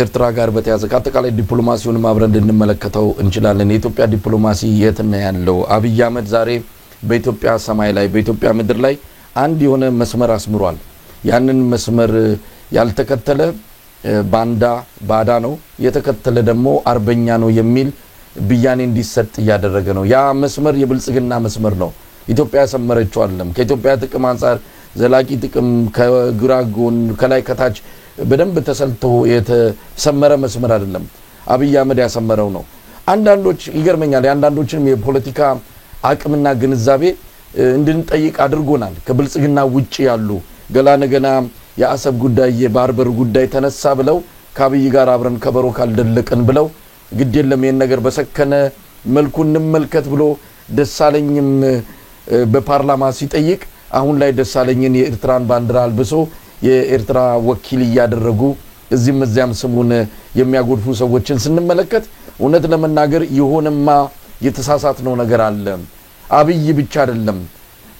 ኤርትራ ጋር በተያዘ ከአጠቃላይ ዲፕሎማሲውን ማብረን እንድንመለከተው እንችላለን የኢትዮጵያ ዲፕሎማሲ የት ነው ያለው አብይ አህመድ ዛሬ በኢትዮጵያ ሰማይ ላይ በኢትዮጵያ ምድር ላይ አንድ የሆነ መስመር አስምሯል ያንን መስመር ያልተከተለ ባዳ ነው የተከተለ ደግሞ አርበኛ ነው የሚል ብያኔ እንዲሰጥ ያደረገ ነው ያ መስመር የብልጽግና መስመር ነው ኢትዮጵያ ሰመረችው አይደለም ከኢትዮጵያ ጥቅም አንፃር ዘላቂ ጥቅም ከግራጎን ከላይ ከታች በደንብ ተሰልቶ የተሰመረ መስመር አይደለም አብይ አህመድ ያሰመረው ነው አንዳንዶች ይገርመኛል አንዳንዶችንም የፖለቲካ አቅምና ግንዛቤ እንድንጠይቅ አድርጎናል ከብልጽግና ውጪ ያሉ ገና የአሰብ ጉዳይ የባርበር ጉዳይ ተነሳ ብለው ከአብይ ጋር አብረን ከበሮ ካልደለቀን ብለው ግድ የለም ይሄን ነገር በሰከነ መልኩ እንመልከት ብሎ ደሳለኝም በፓርላማ ሲጠይቅ አሁን ላይ ደሳለኝን የኤርትራን ባንዲራ አልብሶ የኤርትራ ወኪል ያደረጉ እዚህም እዚያም ስሙን የሚያጎድፉ ሰዎችን ስንመለከት እውነት ለመናገር ይሆንማ የተሳሳተው ነገር አለ አብይ ብቻ አይደለም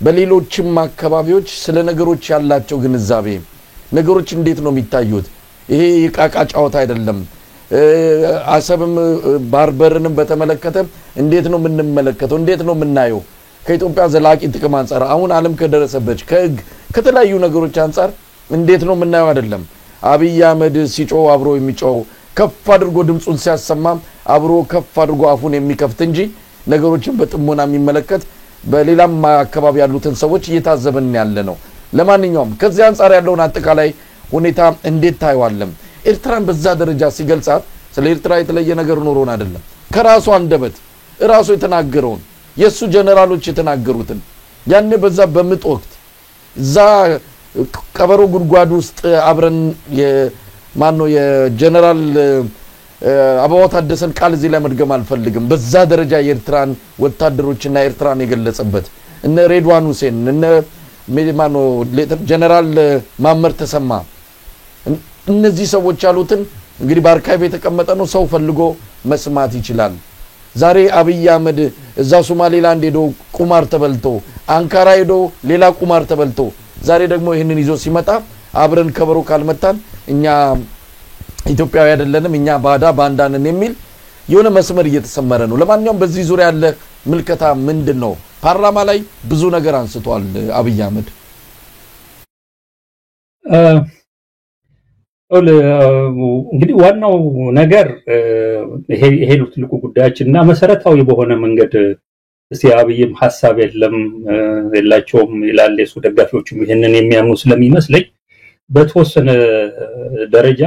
በሌሎችም አካባቢዎች ስለ ነገሮች ያላቸው ግንዛቤ ነገሮች እንዴት ነው የሚታዩት ይሄ የቃቃ ጫውታ አይደለም አሰብም ባርበርንም በተመለከተ እንዴት ነው የምንመለከተው እንዴት ነው የምናየው ከኢትዮጵያ ዘላቂ ጥቅም አንፃር አሁን ዓለም ከደረሰበት ከተለያዩ ነገሮች አንፃር እንዴት ነው የምናየው አይደለም አብይ አህመድ ሲጮው አብሮ የሚጮው ከፍ አድርጎ ድምጹን ሲያሰማ አብሮ ከፍ አድርጎ አፉን የሚከፍት እንጂ ነገሮችን በጥሞና የሚመለከት በሌላም አካባቢ ያሉትን ሰዎች እየታዘበን ያለ ነው ለማንኛውም ከዚህ አንፃር ያለውን አጠቃላይ ሁኔታ እንዴት ታይዋለም ኤርትራን በዛ ደረጃ ሲገልጻት ስለ ኤርትራ የተለየ ነገር ኖሮን አይደለም ከራሱ አንደበት ራሱ የተናገረውን የሱ ጀነራሎች የተናገሩትን ያኔ በዛ በምጥ ወቅት ዛ ቀበሮ ጉድጓድ ውስጥ አብረን የጀነራል አባው ታደሰን ቃል እዚህ ላይ መድገም አልፈልግም በዛ ደረጃ የኤርትራን ወታደሮችና ኤርትራን የገለጸበት እነ ሬድዋን ሁሴን እነ ጀነራል ማመር ተሰማ እነዚህ ሰዎች ያሉትን እንግዲህ በአርካይቭ የተቀመጠ ነው ሰው ፈልጎ መስማት ይችላል ዛሬ አብይ አህመድ እዛ ሶማሌላንድ ሄዶ ቁማር ተበልቶ አንካራ ሄዶ ሌላ ቁማር ተበልቶ ዛሬ ደግሞ ይሄንን ይዞ ሲመጣ አብረን ከበሮ ካልመታን እኛ ኢትዮጵያዊ አይደለንም እኛ ባንዳንን የሚል የሆነ መስመር እየተሰመረ ነው ለማንኛውም በዚህ ዙሪያ ያለ ምልከታ ምንድነው ፓርላማ ላይ ብዙ ነገር አንስቷል አብይ አህመድ እንግዲህ ዋናው ነገር ይሄ ትልቁ ጉዳያችንና መሰረታዊ በሆነ መንገድ ሲያብይም ሐሳብ የላቸውም ይላል የሱ ደጋፊዎችም ይሄንን የሚያምኑ ስለሚመስለኝ በተወሰነ ደረጃ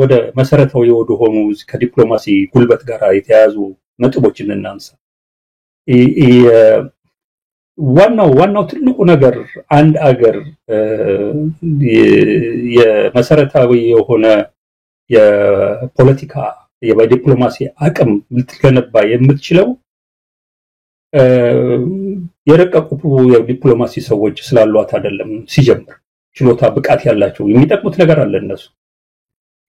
ወደ መሰረታዊ ወደ ሆኑ ከዲፕሎማሲ ጉልበት ጋር የተያዙ ነጥቦችን እናንሳ ዋናው ትልቁ ነገር አንድ አገር የመሰረታዊ የሆነ የፖለቲካ የዲፕሎማሲ አቅም ልትገነባ የምትችለው የረቀቁ የዲፕሎማሲ ሰዎች ስላሏት አይደለም ሲጀምር ችሎታ ብቃት ያላቸው የሚጠቅሙት ነገር አለ እነሱ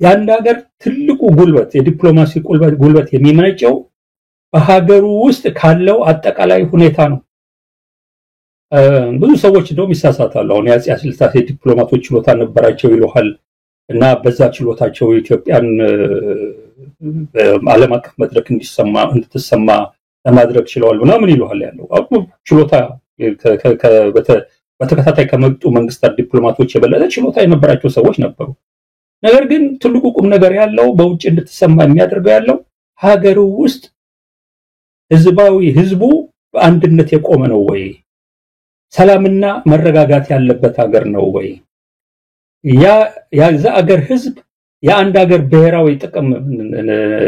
ያንድ ሀገር ትልቁ ጉልበት የዲፕሎማሲ ጉልበት የሚመነጨው በሀገሩ ውስጥ ካለው አጠቃላይ ሁኔታ ነው ብዙ ሰዎች እንደውም ይሳሳታሉ አሁን ያጽ ያስልታሴ ዲፕሎማቶች ችሎታ ነበራቸው ይሉሃል እና በዛ ችሎታቸው ኢትዮጵያን በዓለም አቀፍ መድረክ እንድትሰማ ለማድረግ ችለዋል ምናምን ይሉሃል ያለው አሁን ችሎታ በተከታታይ ከመጡ መንግስታት ዲፕሎማቶች የበለጠ ችሎታ የነበራቸው ሰዎች ነበሩ ነገር ግን ትልቁ ቁም ነገር ያለው በውጭ እንድትሰማ የሚያደርገው ያለው ሀገሩ ውስጥ ህዝቡ በአንድነት የቆመ ነው ወይ ሰላምና መረጋጋት ያለበት ሀገር ነው ወይ ያዛ ሀገር ህዝብ የአንድ ሀገር ብሔራዊ ጥቅም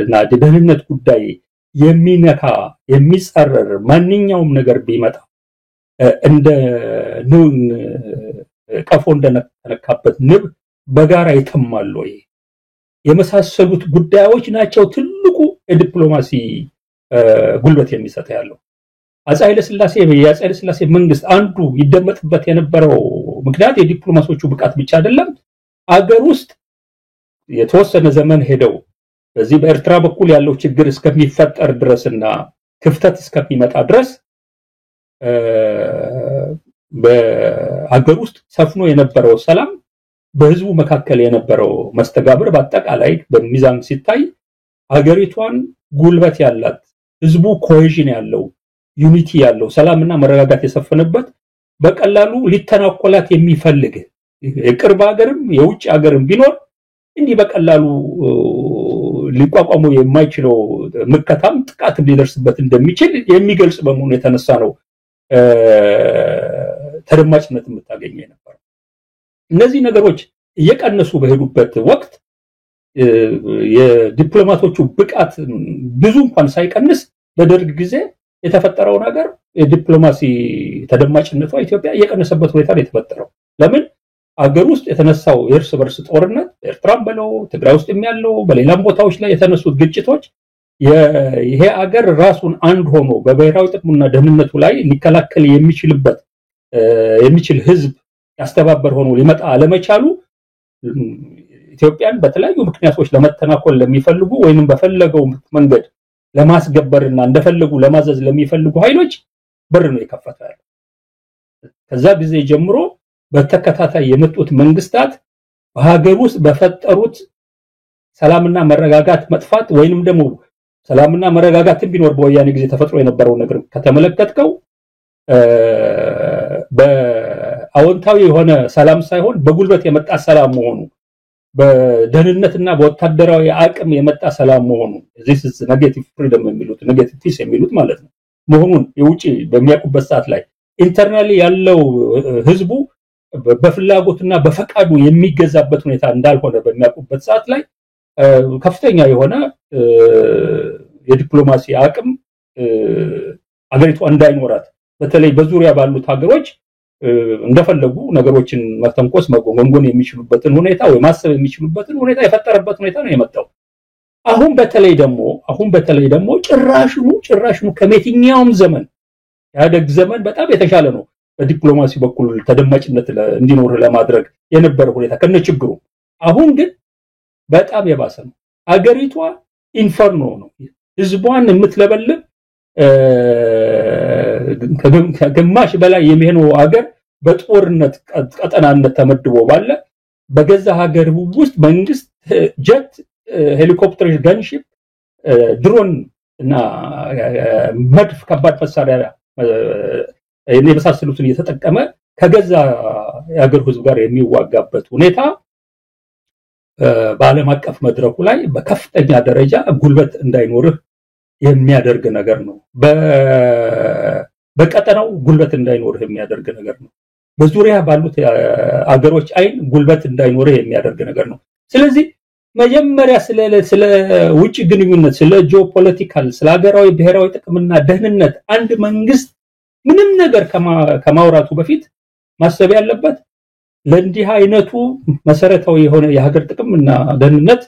እና ደህንነት ጉዳይ የሚጻረር ማንኛውም ነገር ቢመጣ እንደ ኑን ቀፎ እንደነካበት ንብ በጋራ ይተማል ወይ የመሳሰሉት ጉዳዮች ናቸው ትልቁ የዲፕሎማሲ ጉልበት የሚሰጥ ያለው አፄ ኃይለ ሥላሴ መንግስት አንዱ ይደመጥበት የነበረው ምክንያት የዲፕሎማሲዎቹ ብቃት ብቻ አይደለም አገር ውስጥ የተወሰነ ዘመን ሄደው በዚህ በኤርትራ በኩል ያለው ችግር እስከሚፈጠር ድረስና ክፍተት እስከሚመጣ ድረስ በአገር ውስጥ ሰፍኖ የነበረው ሰላም በህዝቡ መካከል የነበረው መስተጋብር በአጠቃላይ በሚዛን ሲታይ ሀገሪቷን ጉልበት ያላት ህዝቡ ኮሄዥን ያለው ዩኒቲ ያለው ሰላምና መረጋጋት የሰፈነበት በቀላሉ ሊተናኮላት የሚፈልግ የቅርብ ሀገርም የውጭ ሀገርም ቢኖር እንዲህ በቀላሉ ሊቋቋመው የማይችለው መከታም ጥቃት ሊደርስበት እንደሚችል የሚገልጽ በመሆኑ የተነሳ ነው ተደማጭነት የምታገኘው ነበር። እነዚህ ነገሮች እየቀነሱ በሄዱበት ወቅት የዲፕሎማቶቹ ብቃት ብዙ እንኳን ሳይቀንስ በደርግ ጊዜ የተፈጠረው ነገር የዲፕሎማሲ ተደማጭነቷ ኢትዮጵያ እየቀነሰበት ሁኔታ ነው የተፈጠረው። ለምን አገር ውስጥ የተነሳው የእርስ በርስ ጦርነት ኤርትራም በለው ትግራይ ውስጥ ያለው በሌላም ቦታዎች ላይ የተነሱት ግጭቶች ይሄ አገር ራሱን አንድ ሆኖ በብሔራዊ ጥቅሙና ደህንነቱ ላይ ሊከላከል የሚችል ህዝብ ያስተባበር ሆኖ ሊመጣ አለመቻሉ ኢትዮጵያን በተለያዩ ምክንያቶች ለመተናኮል ለሚፈልጉ ወይንም በፈለገው መንገድ ለማስገበርና እንደፈለጉ ለማዘዝ ለሚፈልጉ ኃይሎች በር ነው የከፈተው። ከዛ ጊዜ ጀምሮ በተከታታይ የመጡት መንግስታት በሀገር ውስጥ በፈጠሩት ሰላምና መረጋጋት መጥፋት ወይንም ደግሞ ሰላምና መረጋጋት ቢኖር በወያኔ ጊዜ ተፈጥሮ የነበረው ነገር ከተመለከትከው በአዎንታዊ የሆነ ሰላም ሳይሆን በጉልበት የመጣ ሰላም መሆኑ በደህንነትና በወታደራዊ አቅም የመጣ ሰላም መሆኑ this is negative freedom የሚሉት negative peace የሚሉት ማለት ነው መሆኑን የውጪ በሚያውቁበት ሰዓት ላይ ኢንተርናሊ ያለው ህዝቡ በፍላጎትና በፈቃዱ የሚገዛበት ሁኔታ እንዳልሆነ በሚያውቁበት ሰዓት ላይ ከፍተኛ የሆነ የዲፕሎማሲ አቅም አገሪቷ እንዳይኖራት በተለይ በዙሪያ ባሉት ሀገሮች እንደፈለጉ ነገሮችን መተንኮስ መጎንጎን የሚችሉበትን ሁኔታ ወይ ማሰብ የሚችሉበትን ሁኔታ የፈጠረበት ሁኔታ ነው የመጣው። አሁን በተለይ ደግሞ ጭራሽኑ ከመትኛውም ዘመን ያደግ ዘመን በጣም የተሻለ ነው በዲፕሎማሲ በኩል ተደማጭነት እንዲኖር ለማድረግ የነበረ ሁኔታ ከነችግሩ አሁን ግን በጣም የባሰ ነው። አገሪቷ ኢንፈርኖ ነው። ህዝቧን የምትለበልብ ከግማሽ በላይ የሚሆነው ሀገር በጦርነት ቀጠናነት ተመድቦ ባለ በገዛ ሀገር ውስጥ መንግስት ጀት ሄሊኮፕተር ጋንሺፕ ድሮን እና መድፍ ከባድ መሳሪያ የመሳሰሉትን እየተጠቀመ ከገዛ የሀገር ህዝብ ጋር የሚዋጋበት ሁኔታ በዓለም አቀፍ መድረኩ ላይ በከፍተኛ ደረጃ ጉልበት እንዳይኖርህ የሚያደርግ ነገር ነው። በቀጠናው ጉልበት እንዳይኖርህ የሚያደርግ ነገር ነው። በዙሪያ ባሉት አገሮች አይን ጉልበት እንዳይኖርህ የሚያደርግ ነገር ነው። ስለዚህ መጀመሪያ ስለ ውጭ ግንኙነት ስለ ጂኦፖለቲካል ስለ ሀገራዊ ብሔራዊ ጥቅምና ደህንነት አንድ መንግስት ምንም ነገር ከማውራቱ በፊት ማሰብ ያለበት ለእንዲህ አይነቱ መሰረታዊ የሆነ የሀገር ጥቅምና ደህንነት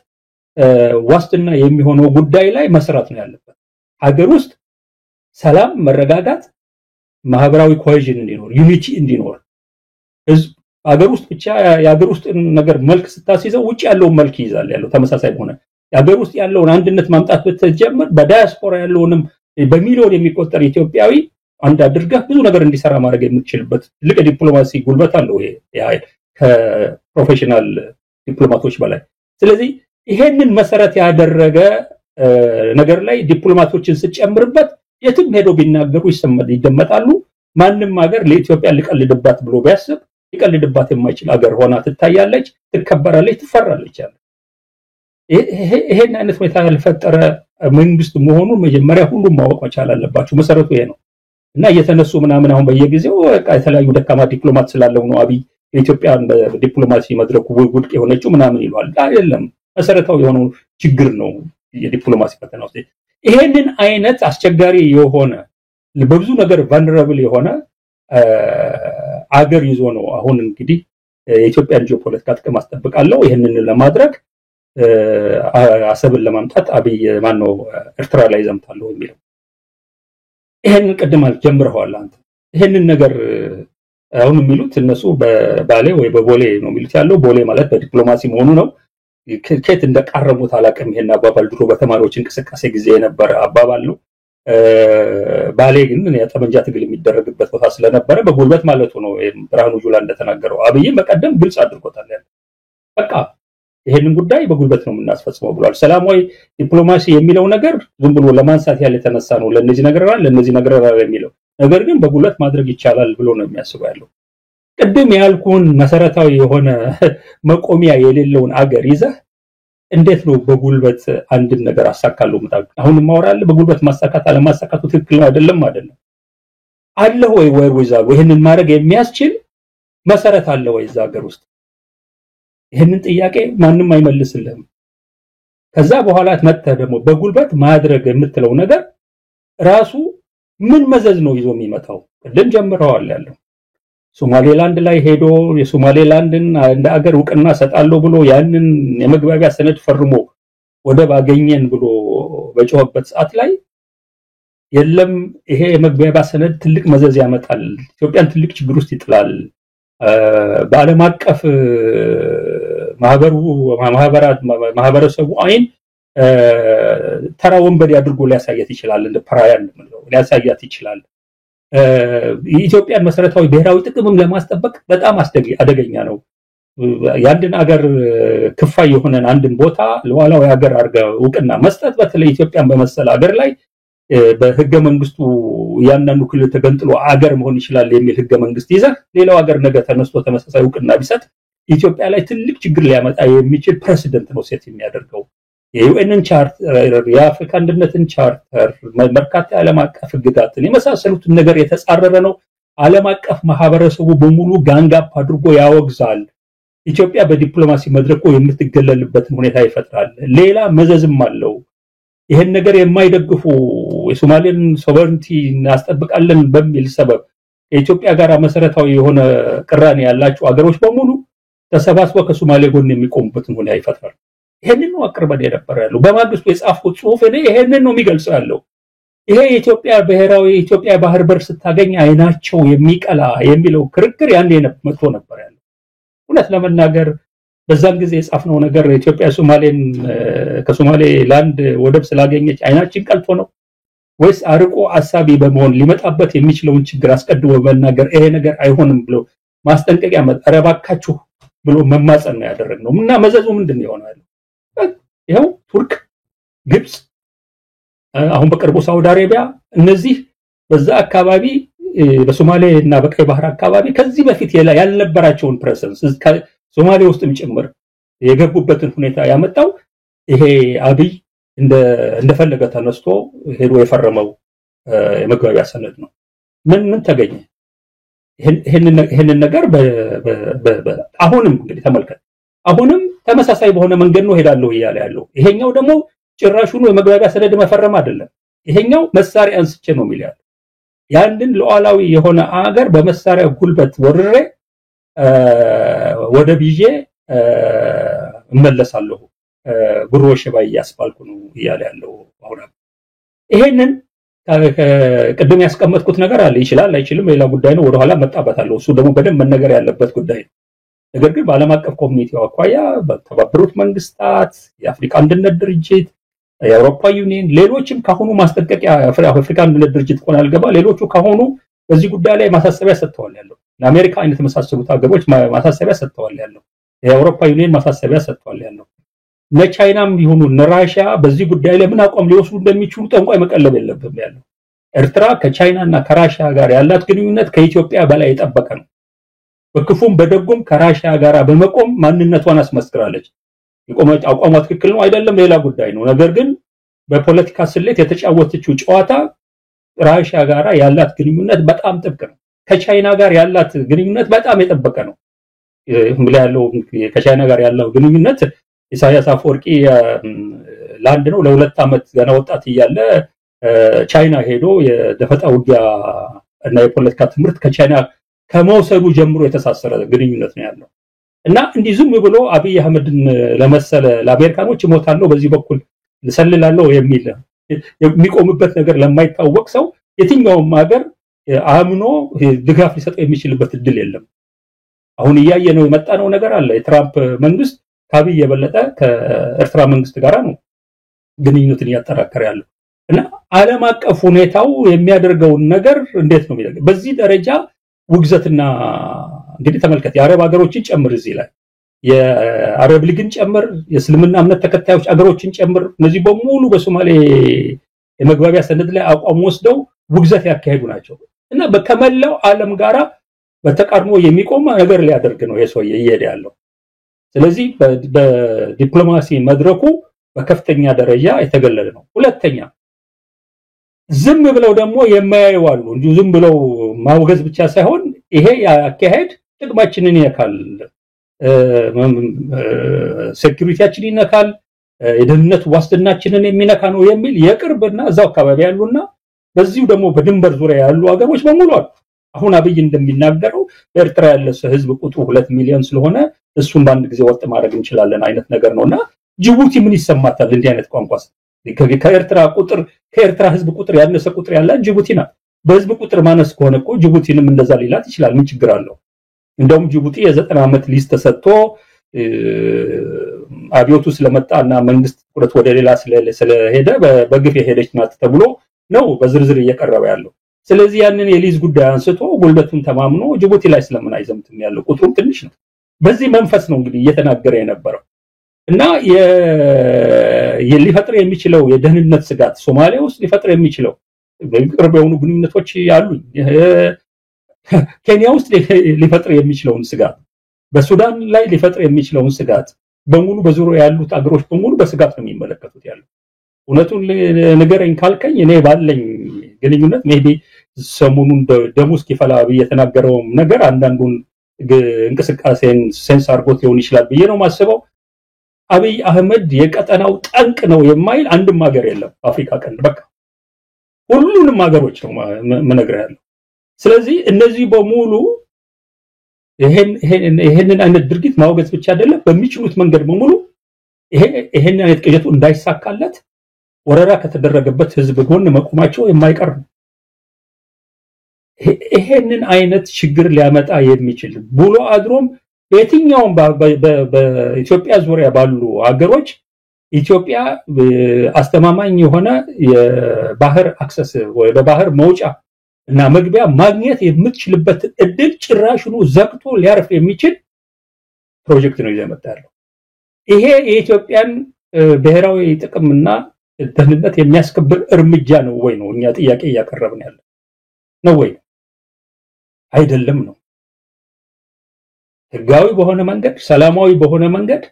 ዋስትና የሚሆነው ጉዳይ ላይ መስራት ነው ያለበት። ሀገር ውስጥ ሰላም መረጋጋት ማህበራዊ ኮሄዥን እንዲኖር ዩኒቲ እንዲኖር ህዝብ ሀገር ውስጥ ብቻ የሀገር ውስጥ ነገር መልክ ስታስይዘው ውጭ ያለውን መልክ ይይዛል ያለው ተመሳሳይ ሆነ የሀገር ውስጥ ያለውን አንድነት ማምጣት ብትጀምር በዳያስፖራ ያለውንም በሚሊዮን የሚቆጠር ኢትዮጵያዊ አንድ አድርገህ ብዙ ነገር እንዲሰራ ማድረግ የምትችልበት ትልቅ ዲፕሎማሲ ጉልበት አለው ይሄ ከፕሮፌሽናል ዲፕሎማቶች በላይ። ስለዚህ ይሄንን መሰረት ያደረገ ነገር ላይ ዲፕሎማቶችን ሲጨምርበት የትም ሄዶ ቢናገሩ ይደመጣሉ። ማንንም ሀገር ለኢትዮጵያ ሊቀልድባት ብሎ ቢያስብ ሊቀልድባት የማይችል ሀገር ሆና ትታያለች፣ ትከበራለች፣ ትፈራለች። ይሄን አይነት ሁኔታ ያልፈጠረ መንግስት መሆኑን መጀመሪያ ሁሉም ማወቅ መቻል አለባቸው። መሰረቱ ይሄ ነው እና እየተነሱ ምናምን አሁን በየጊዜው የተለያዩ ደካማ ዲፕሎማት ስላለው ነው አብይ የኢትዮጵያን በዲፕሎማሲ መድረኩ ውድቅ የሆነችው ምናምን ይሏል። አይደለም፣ መሰረታዊ የሆነው ችግር ነው የዲፕሎማሲ ፈተና ውስጥ። ይሄንን አይነት አስቸጋሪ የሆነ በብዙ ነገር ቫልነራብል የሆነ አገር ይዞ ነው አሁን እንግዲህ የኢትዮጵያን ጂኦፖለቲካ ጥቅም አስጠብቃለሁ ይሄንን ለማድረግ አሰብን ለማምጣት አብይ ማነው ኤርትራ ላይ ዘምታለሁ የሚለው። ይሄንን ቀድማ ጀምረዋል። አንተ ይሄንን ነገር አሁን የሚሉት እነሱ በባሌ ወይ በቦሌ ነው የሚሉት ያለው። ቦሌ ማለት በዲፕሎማሲ መሆኑ ነው። ከየት እንደቃረሙት አላቀም። ይሄን አባባል ድሮ በተማሪዎች እንቅስቃሴ ጊዜ የነበረ አባባል ነው። ባሌ ግን የጠመንጃ ትግል የሚደረግበት ቦታ ስለነበረ በጉልበት ማለቱ ነው። ብርሃኑ ጁላ እንደተናገረው አብይም በቀደም ግልጽ አድርጎታል። በቃ ይሄንን ጉዳይ በጉልበት ነው የምናስፈጽመው ብሏል። ሰላማዊ ዲፕሎማሲ የሚለው ነገር ዝም ብሎ ለማንሳት ያለ የተነሳ ነው። ለነዚህ ነገር የሚለው ነገር ግን በጉልበት ማድረግ ይቻላል ብሎ ነው የሚያስበው ያለው። ቅድም ያልኩን መሰረታዊ የሆነ መቆሚያ የሌለውን አገር ይዘህ እንዴት ነው በጉልበት አንድን ነገር አሳካለሁ ማለት? አሁን ማወራለ በጉልበት ማሳካት አለማሳካቱ ትክክል ነው አይደለም አለ ወይ ወይዛው ይሄንን ማድረግ የሚያስችል መሰረት አለ ወይ እዛ ሀገር ውስጥ? ይሄንን ጥያቄ ማንንም አይመልስልህም። ከዛ በኋላ መጥተህ ደግሞ በጉልበት ማድረግ የምትለው ነገር ራሱ ምን መዘዝ ነው ይዞ የሚመጣው? ቅድም ጀምረዋል ያለው ሶማሌላንድ ላይ ሄዶ የሶማሌላንድን እንደ አገር ዕውቅና ሰጣለሁ ብሎ ያንን የመግባቢያ ሰነድ ፈርሞ ወደብ አገኘን ብሎ በጮህበት ሰዓት ላይ የለም ይሄ የመግባቢያ ሰነድ ትልቅ መዘዝ ያመጣል፣ ኢትዮጵያን ትልቅ ችግር ውስጥ ይጥላል፣ በዓለም አቀፍ ማህበረሰቡ አይን ተራ ወንበዴ አድርጎ ሊያሳያት ይችላል፣ እንደ ፓራያን ሊያሳያት ይችላል። የኢትዮጵያን መሰረታዊ ብሔራዊ ጥቅምም ለማስጠበቅ በጣም አደገኛ ነው። ያንድን አገር ክፋይ የሆነን አንድን ቦታ ለዋላው ሀገር አርጋ ዕውቅና መስጠት በተለይ ኢትዮጵያን በመሰለ ሀገር ላይ በህገ መንግስቱ ያንዳንዱ ክልል ተገንጥሎ አገር መሆን ይችላል የሚል ህገ መንግስት ይዘህ ሌላው ሀገር ነገ ተነስቶ ተመሳሳይ ዕውቅና ቢሰጥ ኢትዮጵያ ላይ ትልቅ ችግር ሊያመጣ የሚችል ፕሬሲደንት ነው ሴት የሚያደርገው። የዩኤንን ቻርተር፣ የአፍሪካ አንድነትን ቻርተር፣ በርካታ ዓለም አቀፍ ህግጋትን የመሳሰሉትን ነገር የተጻረረ ነው። ዓለም አቀፍ ማህበረሰቡ በሙሉ ጋንጋፕ አድርጎ ያወግዛል። ኢትዮጵያ በዲፕሎማሲ መድረኩ የምትገለልበትን ሁኔታ ይፈጥራል። ሌላ መዘዝም አለው። ይሄን ነገር የማይደግፉ የሶማሌን ሶቨሬንቲ እናስጠብቃለን በሚል ሰበብ የኢትዮጵያ ጋር መሰረታዊ የሆነ ቅራኔ ያላቸው አገሮች በሙሉ ተሰባስበው ከሶማሌ ጎን የሚቆሙበትን ሁኔታ ይፈጥራል። ይሄንን ነው አቅርበን የነበረ ያለው። በማግስቱ የጻፍኩት ጽሁፍ ይሄንን ነው የሚገልጸው ያለው። ይሄ የኢትዮጵያ ብሔራዊ የኢትዮጵያ ባህር በር ስታገኝ አይናቸው የሚቀላ የሚለው ክርክር ያንዴ መጥቶ ነበር ያለው። እውነት ለመናገር በዛን ጊዜ የጻፍነው ነገር ኢትዮጵያ ሶማሌን ከሶማሌ ላንድ ወደብ ስላገኘች አይናችን ቀልቶ ነው ወይስ አርቆ አሳቢ በመሆን ሊመጣበት የሚችለውን ችግር አስቀድሞ በመናገር ይሄ ነገር አይሆንም ብሎ ማስጠንቀቂያ መጠረባካችሁ ብሎ መማጸን ነው ያደረግነው? እና መዘዙ ምንድነው የሆነው ያለው? ይሄው ቱርክ፣ ግብጽ፣ አሁን በቅርቡ ሳውዲ አረቢያ እነዚህ በዛ አካባቢ በሶማሌ እና በቀይ ባህር አካባቢ ከዚህ በፊት ያልነበራቸውን ፕሬዘንስ ሶማሌ ውስጥም ጭምር የገቡበትን ሁኔታ ያመጣው ይሄ አብይ እንደፈለገ ተነስቶ ሄዶ የፈረመው የመግባቢያ ሰነድ ነው። ምን ተገኘ? ይሄንን ነገር አሁንም እንግዲህ ተመልከት፣ አሁንም ተመሳሳይ በሆነ መንገድ ነው ሄዳለሁ እያለ ያለው። ይሄኛው ደግሞ ጭራሹን የመግባቢያ ሰነድ መፈረም አይደለም። ይሄኛው መሳሪያ አንስቼ ነው የሚለው። ያንድን ሉዓላዊ የሆነ አገር በመሳሪያ ጉልበት ወርሬ ወደ ቢጄ እመለሳለሁ ጉሮ ሸባይ ያስባልኩ ነው እያለ ያለው። አሁን ይሄንን ቅድም ያስቀመጥኩት ነገር አለ። ይችላል አይችልም ሌላ ጉዳይ ነው፣ ወደኋላ መጣበታለሁ። እሱ ደግሞ በደንብ መነገር ያለበት ጉዳይ ነው። ነገር ግን በዓለም አቀፍ ኮሚኒቲው አኳያ በተባበሩት መንግስታት፣ የአፍሪካ አንድነት ድርጅት፣ የአውሮፓ ዩኒየን፣ ሌሎችም ካሁኑ ማስጠንቀቂያ የአፍሪካ አንድነት ድርጅት ቆን አልገባ ሌሎቹ ካሁኑ በዚህ ጉዳይ ላይ ማሳሰቢያ ሰጥተዋል ያለው። ለአሜሪካ አይነት መሳሰሉት ሀገሮች ማሳሰቢያ ሰጥተዋል ያለው። የአውሮፓ ዩኒየን ማሳሰቢያ ሰጥተዋል ያለው። ለቻይናም ይሁኑ ለራሺያ በዚህ ጉዳይ ላይ ምን አቋም ሊወስዱ እንደሚችሉ ጠንቋይ መቀለብ የለብም ያለው። ኤርትራ ከቻይና እና ከራሺያ ጋር ያላት ግንኙነት ከኢትዮጵያ በላይ የጠበቀ ነው። በክፉም በደጉም ከራሺያ ጋር በመቆም ማንነቷን አስመስክራለች። የቆመች አቋሟ ትክክል ነው አይደለም ሌላ ጉዳይ ነው። ነገር ግን በፖለቲካ ስሌት የተጫወተችው ጨዋታ ራሺያ ጋር ያላት ግንኙነት በጣም ጥብቅ ነው። ከቻይና ጋር ያላት ግንኙነት በጣም የጠበቀ ነው። ያለው ከቻይና ጋር ያለው ግንኙነት ኢሳያስ አፈወርቂ ላንድ ነው ለሁለት ዓመት ገና ወጣት እያለ ቻይና ሄዶ የደፈጣ ውጊያ እና የፖለቲካ ትምህርት ከቻይና ከመውሰዱ ጀምሮ የተሳሰረ ግንኙነት ነው ያለው። እና እንዲህ ዝም ብሎ አብይ አህመድን ለመሰለ ለአሜሪካኖች ሞታለው በዚህ በኩል ልሰልላለው የሚል የሚቆምበት ነገር ለማይታወቅ ሰው የትኛውም ሀገር አምኖ ድጋፍ ሊሰጠው የሚችልበት እድል የለም። አሁን እያየነው የመጣነው ነገር አለ። የትራምፕ መንግስት ከአብይ የበለጠ ከኤርትራ መንግስት ጋር ነው ግንኙነትን እያጠራከረ ያለው። እና ዓለም አቀፍ ሁኔታው የሚያደርገውን ነገር እንዴት ነው የሚደረገው? በዚህ ደረጃ ውግዘትና እንግዲህ ተመልከት የአረብ ሀገሮችን ጨምር እዚህ ላይ የአረብ ሊግን ጨምር የእስልምና እምነት ተከታዮች አገሮችን ጨምር እነዚህ በሙሉ በሶማሌ የመግባቢያ ሰነድ ላይ አቋም ወስደው ውግዘት ያካሄዱ ናቸው እና በከመላው ዓለም ጋራ በተቃርኖ የሚቆም ነገር ሊያደርግ ነው የሰው ይሄድ ያለው ስለዚህ በዲፕሎማሲ መድረኩ በከፍተኛ ደረጃ የተገለለ ነው ሁለተኛ ዝም ብለው ደግሞ የማያዩ አሉ እንጂ ዝም ብለው ማውገዝ ብቻ ሳይሆን ይሄ ያካሄድ ጥቅማችንን ይነካል ሴኩሪቲያችንን ይነካል የደህንነት ዋስትናችንን የሚነካ ነው የሚል የቅርብና እዛው አካባቢ ያሉና በዚሁ ደግሞ በድንበር ዙሪያ ያሉ አገሮች በሙሉ አሁን አብይ እንደሚናገረው በኤርትራ ያለ ህዝብ ቁጥሩ 2 ሚሊዮን ስለሆነ እሱን በአንድ ጊዜ ወጥ ማድረግ እንችላለን አይነት ነገር ነውና ጅቡቲ ምን ይሰማታል እንዲህ አይነት ቋንቋስ ከኤርትራ ህዝብ ቁጥር ያነሰ ቁጥር ያለ ጅቡቲ ናት በህዝብ ቁጥር ማነስ ከሆነ እኮ ጅቡቲንም እንደዛ ሊላት ይችላል ምን ችግር አለው እንደውም ጅቡቲ የ90 ዓመት ሊዝ ተሰጥቶ አብዮቱ ስለመጣና መንግስት ትኩረት ወደ ሌላ ስለሄደ በግፍ የሄደች ናት ተብሎ ነው በዝርዝር እየቀረበ ያለው ስለዚህ ያንን የሊዝ ጉዳይ አንስቶ ጉልበቱን ተማምኖ ጅቡቲ ላይ ስለምን አይዘምትም ያለው ቁጥሩም ትንሽ ነው በዚህ መንፈስ ነው እንግዲህ እየተናገረ የነበረው እና ሊፈጥር የሚችለው የደህንነት ስጋት ሶማሊያ ውስጥ ሊፈጥር የሚችለው በቅርብ የሆኑ ግንኙነቶች ያሉ ኬንያ ውስጥ ሊፈጥር የሚችለውን ስጋት በሱዳን ላይ ሊፈጥር የሚችለውን ስጋት በሙሉ በዙሪያው ያሉት አገሮች በሙሉ በስጋት ነው የሚመለከቱት ያለው እውነቱን ነገረኝ ካልከኝ እኔ ባለኝ ግንኙነት ሜቢ ሰሞኑን ደሙስ ኪፈላቢ የተናገረው ነገር አንዳንዱን እንቅስቃሴን ሴንስ አድርጎት ሊሆን ይችላል ብዬ ነው ማስበው አብይ አህመድ የቀጠናው ጠንቅ ነው የማይል አንድም ሀገር የለም አፍሪካ ቀንድ በቃ ሁሉንም ሀገሮች ነው መነግረያለሁ ስለዚህ እነዚህ በሙሉ ይሄንን አይነት ድርጊት ማውገዝ ብቻ አይደለም በሚችሉት መንገድ በሙሉ ይሄን አይነት ቅዠቱ እንዳይሳካለት ወረራ ከተደረገበት ህዝብ ጎን መቆማቸው የማይቀር ነው ይሄንን አይነት ችግር ሊያመጣ የሚችል ብሎ አድሮም በየትኛውም በኢትዮጵያ ዙሪያ ባሉ ሀገሮች ኢትዮጵያ አስተማማኝ የሆነ የባህር አክሰስ ወይ በባህር መውጫ እና መግቢያ ማግኘት የምትችልበት እድል ጭራሽኑ ዘግቶ ሊያርፍ የሚችል ፕሮጀክት ነው ይዘመጣለው ይሄ የኢትዮጵያን ብሔራዊ ጥቅምና ደህንነት የሚያስከብር እርምጃ ነው ወይ ነው እኛ ጥያቄ ያቀረብን ያለው ነው ወይ አይደለም ነው ህጋዊ በሆነ መንገድ ሰላማዊ በሆነ መንገድ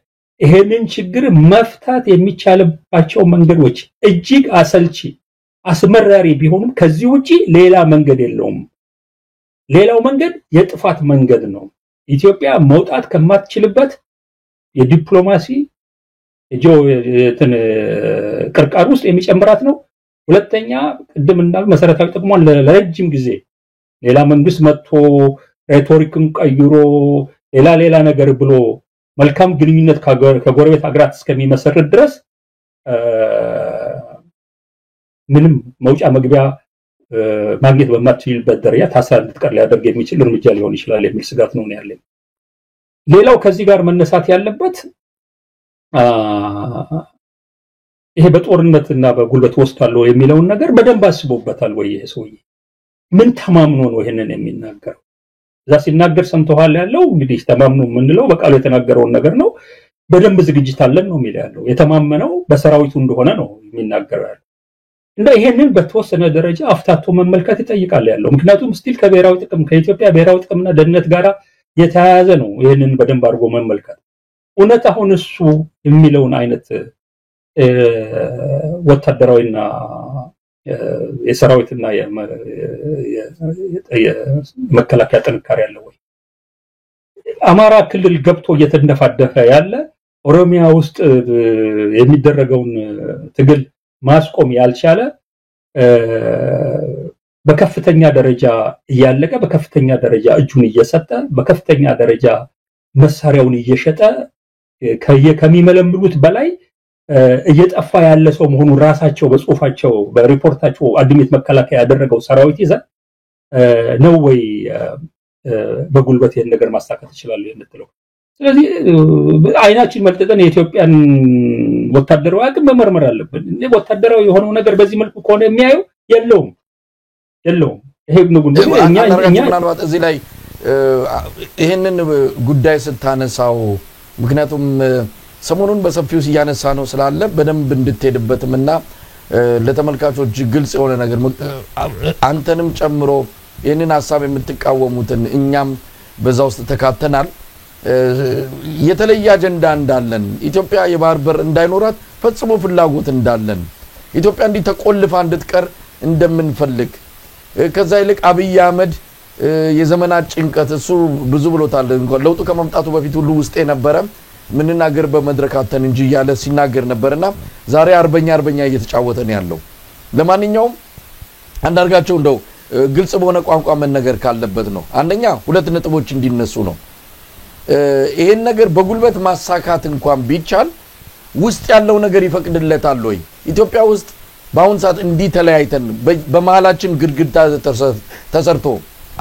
ይሄንን ችግር መፍታት የሚቻልባቸው መንገዶች እጅግ አሰልቺ አስመራሪ ቢሆኑም ከዚህ ውጪ ሌላ መንገድ የለውም ሌላው መንገድ የጥፋት መንገድ ነው ኢትዮጵያ መውጣት ከማትችልበት የዲፕሎማሲ ቅርቃር ውስጥ የሚጨምራት ነው ሁለተኛ ቅድም እንዳል መሰረታዊ ጥቅሟን ለረጅም ጊዜ ሌላ መንግስት መጥቶ ሬቶሪክን ቀይሮ ሌላ ነገር ብሎ መልካም ግንኙነት ከጎረቤት አገራት እስከሚመሰርት ድረስ ምንም መውጫ መግቢያ ማግኘት በማትችልበት ደረጃ ታሳል ልትቀር ሊያደርግ የሚችል እርምጃ ሊሆን ይችላል የሚል ስጋት ነው ያለኝ ሌላው ከዚህ ጋር መነሳት ያለበት ይሄ በጦርነትና በጉልበት ወስታለው የሚለውን ነገር በደንብ አስቦበታል ወይ ይሄ ሰውዬ ምን ተማምኖ ነው ይሄንን የሚናገረው እዛ ሲናገር ሰምተዋል ያለው እንግዲህ ተማምኖ ምንለው በቃሉ የተናገረውን ነገር ነው በደንብ ዝግጅት አለን ነው የሚለው የተማመነው በሰራዊቱ እንደሆነ ነው የሚናገረው ያለው እንደ ይሄንን በተወሰነ ደረጃ አፍታቶ መመልከት ይጠይቃል ያለው ምክንያቱም ስቲል ከብሔራዊ ጥቅም ከኢትዮጵያ ብሔራዊ ጥቅምና ደህንነት ጋራ የተያያዘ ነው ይሄንን በደንብ አድርጎ መመልከት እውነት አሁን እሱ የሚለውን አይነት ወታደራዊና የሰራዊትና የመከላከያ ጥንካሬ ያለው ወይ አማራ ክልል ገብቶ እየተንደፋደፈ ያለ ኦሮሚያ ውስጥ የሚደረገውን ትግል ማስቆም ያልቻለ በከፍተኛ ደረጃ ያለቀ በከፍተኛ ደረጃ እጁን እየሰጠ በከፍተኛ ደረጃ መሳሪያውን እየሸጠ ከሚመለምሉት በላይ እየጠፋ ያለ ሰው መሆኑ ራሳቸው በጽሁፋቸው በሪፖርታቸው አድሚት መከላከያ ያደረገው ሰራዊት ይዘን ነው ወይ በጉልበት ይሄን ነገር ማስተካከል ይችላል የምትለው ስለዚህ አይናችን መልጠጠን የኢትዮጵያን ወታደራዊ አቅም መመርመር አለብን ወታደራዊ የሆነው ነገር በዚህ መልኩ ከሆነ የሚያየው የለውም ይሄ ነው ምናልባት እዚህ ላይ ይሄንን ጉዳይ ስታነሳው ምክንያቱም ሰሞኑን በሰፊው ሲያነሳ ነው ስላለ በደንብ እንድትሄድበትምና ለተመልካቾች ግልጽ የሆነ ነገር አንተንም ጨምሮ ይሄንን ሐሳብ የምትቃወሙትን እኛም በዛ ውስጥ ተካተናል የተለየ አጀንዳ እንዳለን ኢትዮጵያ የባህር በር እንዳይኖራት ፈጽሞ ፍላጎት እንዳለን ኢትዮጵያ እንዲ ተቆልፋ እንድትቀር እንደምንፈልግ ከዛ ይልቅ አብይ አህመድ የዘመናት ጭንቀት እሱ ብዙ ብሎታል እንኳን ለውጡ ከመምጣቱ በፊት ሁሉ ውስጥ የነበረ ምንናገር በመድረካተን እንጂ ያለ ሲናገር ነበርና ዛሬ አርበኛ እየተጫወተ ነው ያለው ለማንኛውም አንዳርጋቸው እንደው ግልጽ በሆነ ቋንቋ መነገር ካለበት ነው አንደኛ ሁለት ነጥቦች እንዲነሱ ነው ይሄን ነገር በጉልበት ማሳካት እንኳን ቢቻል ውስጥ ያለው ነገር ይፈቅድለታል ወይ ኢትዮጵያ ውስጥ ባሁን ሰዓት እንዲ ተለያይተን በመሃላችን ግድግዳ ተሰርቶ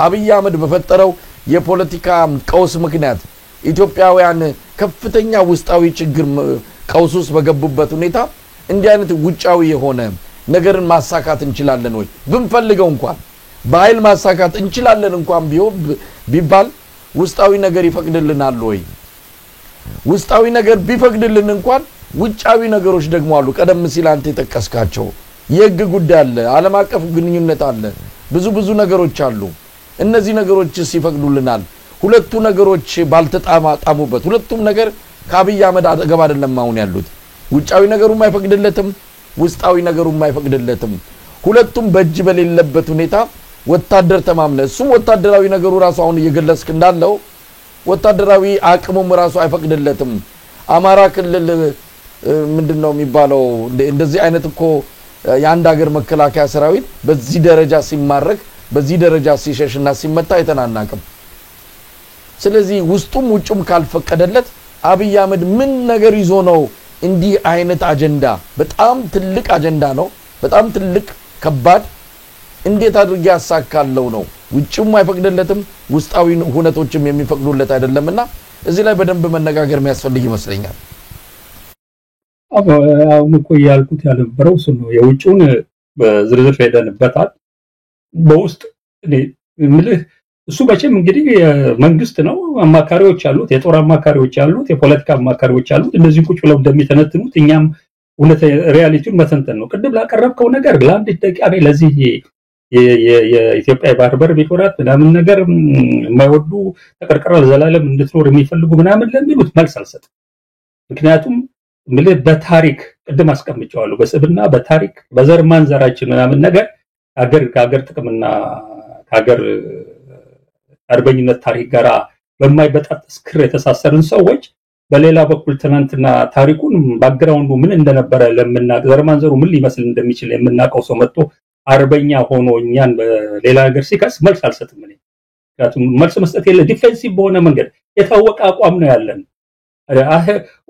አብይ አህመድ በፈጠረው የፖለቲካ ቀውስ ምክንያት ኢትዮጵያውያን ከፍተኛ ውስጣዊ ችግር ቀውሱስ በገቡበት ሁኔታ እንዲ አይነት ውጫዊ የሆነ ነገርን ማሳካት እንችላለን ወይ ብንፈልገው እንኳን በኃይል ማሳካት እንችላለን እንኳን ቢባል ውስጣዊ ነገር ይፈቅድልናል ወይ ውስጣዊ ነገር ቢፈቅድልን እንኳን ውጫዊ ነገሮች ደግሞ አሉ ቀደም ሲል አንተ ተከስካቸው የግ ጉዳይ አለ ዓለም አቀፍ ግንኙነት አለ ብዙ ነገሮች አሉ እነዚህ ነገሮች ሲፈቅዱልናል ሁለቱ ነገሮች ባልተጣጣሙበት ሁለቱም ነገር ከአብይ አህመድ አጠገብ አይደለም አሁን ያሉት ውጫዊ ነገሩም አይፈቅድለትም ውስጣዊ ነገሩም አይፈቅድለትም ሁለቱም በእጅ በሌለበት ሁኔታ ወታደር ተማምነ እሱም ወታደራዊ ነገሩ ራሱ አሁን እየገለጽክ እንዳለው ወታደራዊ አቅሙም ራሱ አይፈቅድለትም አማራ ክልል ምንድነው የሚባለው እንደዚህ አይነት እኮ የአንድ ሀገር መከላከያ ሰራዊት በዚህ ደረጃ ሲማረክ በዚህ ደረጃ ሲሸሽና ሲመታ አይተናናቅም ስለዚህ ውስጡም ውጭም ካልፈቀደለት አብይ አህመድ ምን ነገር ይዞ ነው እንዲህ አይነት አጀንዳ በጣም ትልቅ አጀንዳ ነው በጣም ትልቅ ከባድ እንዴት አድርጌ ያሳካለው ነው ውጭም አይፈቅድለትም ውስጣዊ ሁነቶችም የሚፈቅዱለት አይደለምና እዚህ ላይ በደንብ መነጋገር የሚያስፈልግ ይመስለኛል አሁን እኮ ያልኩት ያለበረው ነው የውጭውን በዝርዝር ሄደንበታል በውስጥ ምልህ እሱ መቼም እንግዲህ መንግስት ነው አማካሪዎች አሉት የጦር አማካሪዎች አሉት የፖለቲካ አማካሪዎች አሉት እንደዚህ ቁጭ ብለው እንደሚተነትኑት እኛም እውነት ሪያሊቲውን መተንተን ነው ቅድም ላቀረብከው ነገር ለአንድ ደቂቃ ላይ ለዚህ የኢትዮጵያ ባህር በር ቢቆራት ምናምን ነገር የማይወዱ ተቀርቀራል ዘላለም እንድትኖር የሚፈልጉ ምናምን ለሚሉት መልስ አልሰጥም ምክንያቱም ምልህ በታሪክ ቅድም አስቀምጫለሁ በስብና በታሪክ በዘር ማንዘራችን ምናምን ነገር ሀገር ጥቅምና ሀገር አርበኝነት ታሪክ ጋር በማይበጣጥስ ክር የተሳሰርን ሰዎች በሌላ በኩል ትናንትና ታሪኩን ባክግራውንዱ ምን እንደነበረ ለምናገር ማንዘሩ ምን ሊመስል እንደሚችል የምናቀው ሰው መጥቶ አርበኛ ሆኖ እኛን በሌላ ሀገር ሲከስ መልስ አልሰጥም እኔ ምክንያቱም መልስ መስጠት የለ ዲፌንሲቭ በሆነ መንገድ የታወቀ አቋም ነው ያለን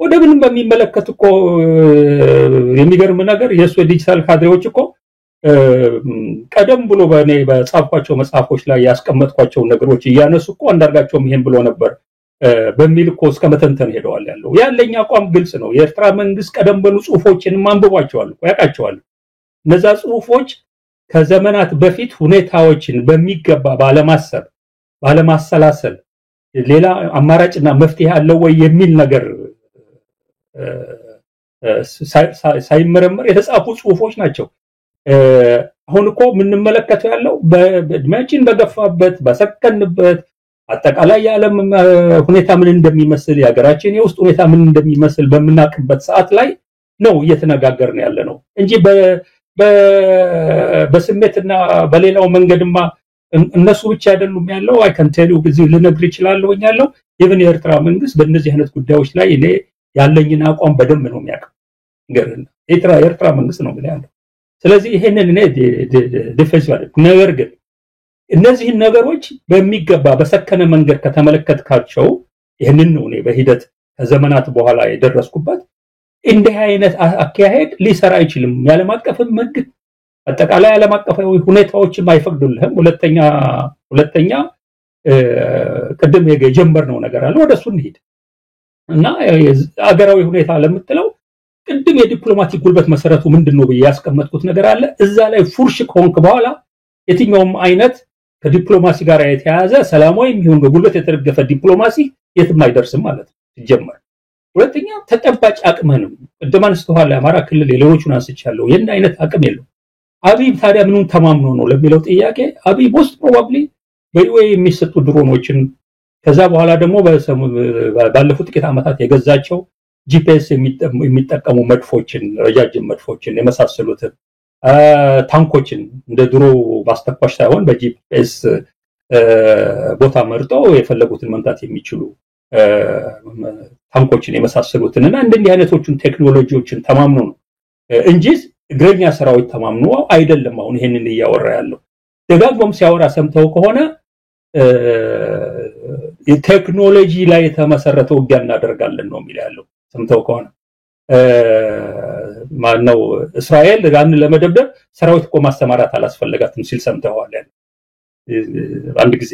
ወደ ምንም በሚመለከት እኮ የሚገርም ነገር የሱ ዲጂታል ካድሬዎች እኮ ቀደም ብሎ በኔ በጻፍኳቸው መጽሐፎች ላይ ያስቀመጥኳቸው ነገሮች እያነሱ እኮ አንዳርጋቸውም ይሄን ብሎ ነበር በሚል እኮ እስከ መተንተን ሄደዋል ያለው ያለኛ አቋም ግልጽ ነው የኤርትራ መንግስት ቀደም ብሎ ጽሁፎችን ማንበባቸዋል እኮ ያቃቸዋል እነዛ ጽሁፎች ከዘመናት በፊት ሁኔታዎችን በሚገባ ባለማሰላሰል ሌላ አማራጭና መፍትሄ አለ ወይ የሚል ነገር ሳይመረመር የተጻፉ ጽሁፎች ናቸው አሁን እኮ ምን መለከተው ያለው በእድሜያችን በገፋበት በሰከንበት አጠቃላይ የዓለም ሁኔታ ምን እንደሚመስል የሀገራችን የውስጥ ሁኔታ ምን እንደሚመስል በመናቅበት ሰዓት ላይ ነው እየተነጋገርን ያለ ነው እንጂ በስሜትና በሌላው መንገድማ እነሱ ብቻ አይደሉም ያለው አይ ካን ቴል ዩ ብዙ ልነግር ይችላልው ያለው ኢቭን የኤርትራ መንግስት በእነዚህ አይነት ጉዳዮች ላይ እኔ ያለኝን አቋም በደንብ ነው የሚያቀው ገርና የኤርትራ መንግስት ነው ያለው ስለዚህ ይሄንን እኔ ዲፌንስ ነገር ግን እነዚህ ነገሮች በሚገባ በሰከነ መንገድ ከተመለከትካቸው ይሄንን ነው እኔ በሂደት ከዘመናት በኋላ የደረስኩበት እንዲህ አይነት አካሄድ ሊሰራ አይችልም ያለም አቀፍ ህግ አጠቃላይ ያለም አቀፋዊ ሁኔታዎችን አይፈቅዱልህም ሁለተኛ ቅድም የጀመርነው ነገር አለ ወደሱ እንሂድ እና አገራዊ ሁኔታ ለምትለው ቅድም የዲፕሎማቲክ ጉልበት መሰረቱ ምንድነው በያስቀመጥኩት ነገር አለ እዛ ላይ ፉርሽ ኮንክ በኋላ የትኛውም አይነት ከዲፕሎማሲ ጋር የተያያዘ ሰላማዊ የሚሆን በጉልበት የተደገፈ ዲፕሎማሲ የትም አይደርስም ማለት ነው ሲጀመር ሁለተኛ ተጨባጭ አቅምንም እንደማንስተዋል አማራ ክልል የሌሎቹን አንስቻለሁ የእንደ አይነት አቅም የለው አብይ ታዲያ ምኑን ተማምኖ ነው ለሚለው ጥያቄ አብይ ሞስት ፕሮባብሊ በዩኤ የሚሰጡ ድሮኖችን ከዛ በኋላ ደግሞ ባለፉት ጥቂት ዓመታት የገዛቸው ጂፒኤስ የሚጠቀሙ መድፎችን ረጃጅም መድፎችን የመሳሰሉትን ታንኮችን እንደ ድሮ ማስተኳሽ ሳይሆን በጂፒኤስ ቦታ መርጠው የፈለጉትን መምታት የሚችሉ ታንኮችን የመሳሰሉትንና እንደዚህ አይነቶቹን ቴክኖሎጂዎችን ተማምኖ ነው እንጂ እግረኛ ሰራዊት ተማምኖ አይደለም አሁን ይሄንን እያወራ ያለው ደጋግሞም ሲያወራ ሰምተው ከሆነ የቴክኖሎጂ ላይ የተመሰረተ ውጊያ እናደርጋለን ነው የሚለው ሰምተው ከሆነ ማነው እስራኤል ጋር ለመደብደብ ሰራዊት እኮ ማስተማራት አላስፈልጋትም ሲል ሰምተዋል አንድ ጊዜ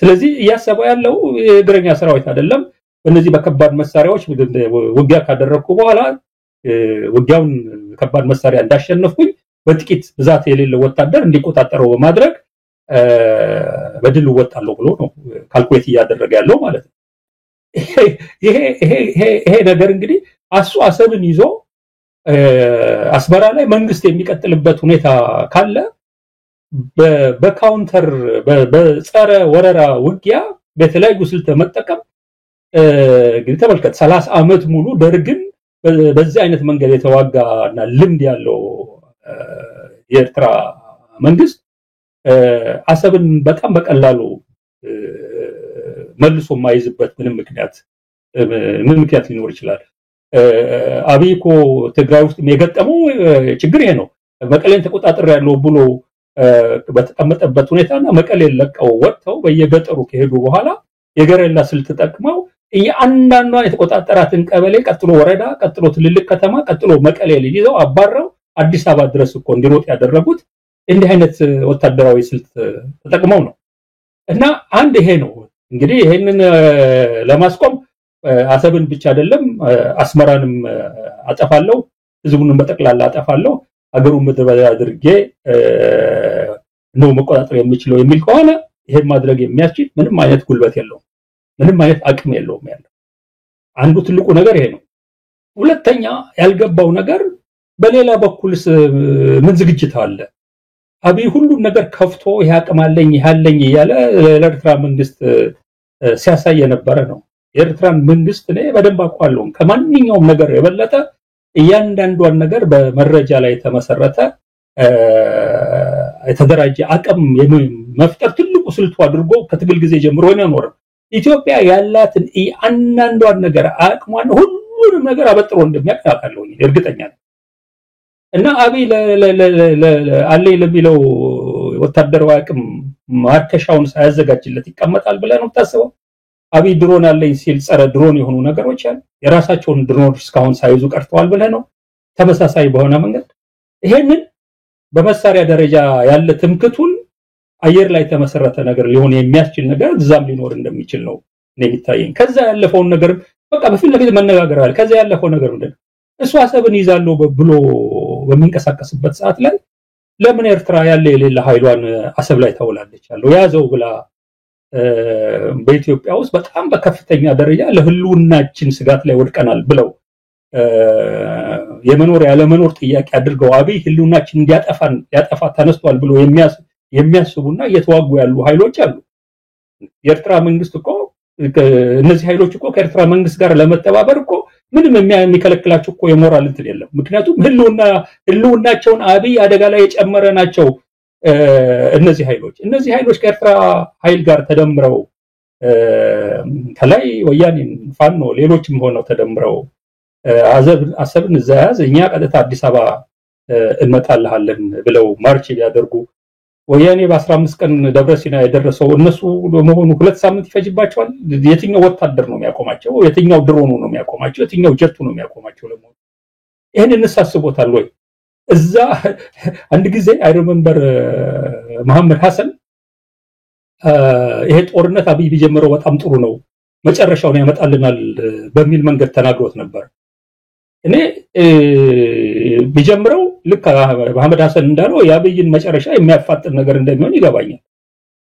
ስለዚህ ያሰበው ያለው የእግረኛ ሰራዊት አይደለም በእነዚህ በከባድ መሳሪያዎች ውጊያ ካደረኩ በኋላ ውጊያውን ከባድ መሳሪያ እንዳሸነፍኩኝ በጥቂት ብዛት የሌለው ወታደር እንዲቆጣጠረው በማድረግ በድል ወጣለው ብሎ ነው ካልኩሌት ያደረገ ያለው ማለት ነው ይሄ ነገር እንግዲህ አሰብን ይዞ አስመራ ላይ መንግስት የሚቀጥልበት ሁኔታ ካለ በካውንተር በጸረ ወረራ ውጊያ በተለያዩ ስልት መጠቀም እንግዲህ ተመልከት 30 አመት ሙሉ ደርግን በዚህ አይነት መንገድ የተዋጋና ልምድ ያለው የኤርትራ መንግስት አሰብን በጣም በቀላሉ መልሶ ማይዝበት ምንም ምክንያት ሊኖር ይችላል አብይኮ ትግራይ ውስጥ የገጠመው ችግር ይሄ ነው መቀሌን ተቆጣጣሪ ያለው ብሎ በተቀመጠበት ሁኔታና መቀሌን ለቀው ወጥተው በየገጠሩ ከሄዱ በኋላ የገረላ ስልት ተጠቅመው እያንዳንዷን የተቆጣጣራትን ቀበሌ ቀጥሎ ወረዳ ቀጥሎ ትልልቅ ከተማ ቀጥሎ መቀሌ ይዘው አባረው አዲስ አበባ ድረስ እኮ እንዲሮጥ ያደረጉት እንዲህ አይነት ወታደራዊ ስልት ተጠቅመው ነው እና አንድ ይሄ ነው እንግዲህ ይሄንን ለማስቆም አሰብን ብቻ አይደለም አስመራንም አጠፋለሁ ህዝቡንም በጠቅላላ አጠፋለሁ አገሩን ምድር አድርጌ ነው መቆጣጠር የሚችለው የሚል ከሆነ ይሄን ማድረግ የሚያስችል ምንም አይነት ጉልበት የለውም ምንም አይነት አቅም የለውም ያለው አንዱ ትልቁ ነገር ይሄ ነው ሁለተኛ ያልገባው ነገር በሌላ በኩልስ ምን ዝግጅት አለ አብይ ሁሉም ነገር ከፍቶ ያቀማለኝ ያለኝ ያለ ለኤርትራ መንግስት ሲያሳይ የነበረ ነው የኤርትራን መንግስት ላይ በደንብ አቋለው ከማንኛውም ነገር የበለጠ እያንዳንዷን ነገር በመረጃ ላይ ተመሰረተ የተደራጀ አቅም መፍጠር ትልቁ ስልቱ አድርጎ ከትግል ጊዜ ጀምሮ ነው ኢትዮጵያ ያላትን እያንዳንዷን ነገር አቅሟን ሁሉንም ነገር አበጥሮ እንደሚያቃቃለው እርግጠኛ ነኝ እና አብይ አለይ ለሚለው ወታደራዊ አቅም ማርከሻውን ሳያዘጋጅለት ይቀመጣል ብለህ ነው ታስበው አብይ ድሮን አለኝ ሲል ጸረ ድሮን የሆኑ ነገሮች አሉ የራሳቸውን ድሮን እስካሁን ሳይዙ ቀርተዋል ብለህ ነው ተመሳሳይ በሆነ መንገድ ይሄንን በመሳሪያ ደረጃ ያለ ትምክቱን አየር ላይ ተመሰረተ ነገር ሊሆን የሚያስችል ነገር እዛም ሊኖር እንደሚችል ነው የሚታየኝ ከዛ ያለፈውን ነገር በቃ በፊት ለፊት መነጋገር አለ ከዛ ያለፈው ነገር ምንድነው እሱ አሰብን ይዛለው ብሎ በሚንቀሳቀስበት ሰዓት ላይ ለምን ኤርትራ ያለ የሌለ ኃይሏን አሰብ ላይ ታውላለች አለው ያዘው ብላ በኢትዮጵያ ውስጥ በጣም በከፍተኛ ደረጃ ለህልውናችን ስጋት ላይ ወድቀናል ብለው የመኖር ያለ መኖር ጥያቄ አድርገው አብይ ህልውናችን እንዲያጠፋ ተነስቷል ብሎ የሚያስቡና እየተዋጉ ያሉ ኃይሎች አሉ የኤርትራ መንግስት እኮ እነዚህ ኃይሎች እኮ ከኤርትራ መንግስት ጋር ለመተባበር እኮ ምንም የሚከለክላቸው እኮ የሞራል እንትን የለም ምክንያቱም ህልውናቸውን አብይ አደጋ ላይ የጨመረ ናቸው እነዚህ ኃይሎች ከኤርትራ ኃይል ጋር ተደምረው ከላይ ወያኔን ፋኖ ሌሎችም ሆነው ተደምረው አሰብን ዘያዝ እኛ ቀጥታ አዲስ አበባ እንመጣለን ብለው ማርች ያደርጉ ወያኔ በ15 ቀን ደብረሲና የደረሰው እነሱ ለመሆኑ 2 ሳምንት ይፈጅባቸዋል የትኛው ወታደር ነው የሚያቆማቸው የትኛው ድሮኑ ነው የሚያቆማቸው የትኛው ጀቱ ነው የሚያቆማቸው ለሞት ይሄን እንሳስቦታል ወይ እዛ አንድ ጊዜ አይ ሪሜምበር መሐመድ ሐሰን ይሄ ጦርነት አብይ ቢጀምረው በጣም ጥሩ ነው መጨረሻውን ያመጣልናል በሚል መንገድ ተናግሮት ነበር እኔ ቢጀምረው ልክ መሐመድ ሐሰን እንዳለው ያብይን መጨረሻ የሚያፋጥን ነገር እንደሚሆን ይገባኛል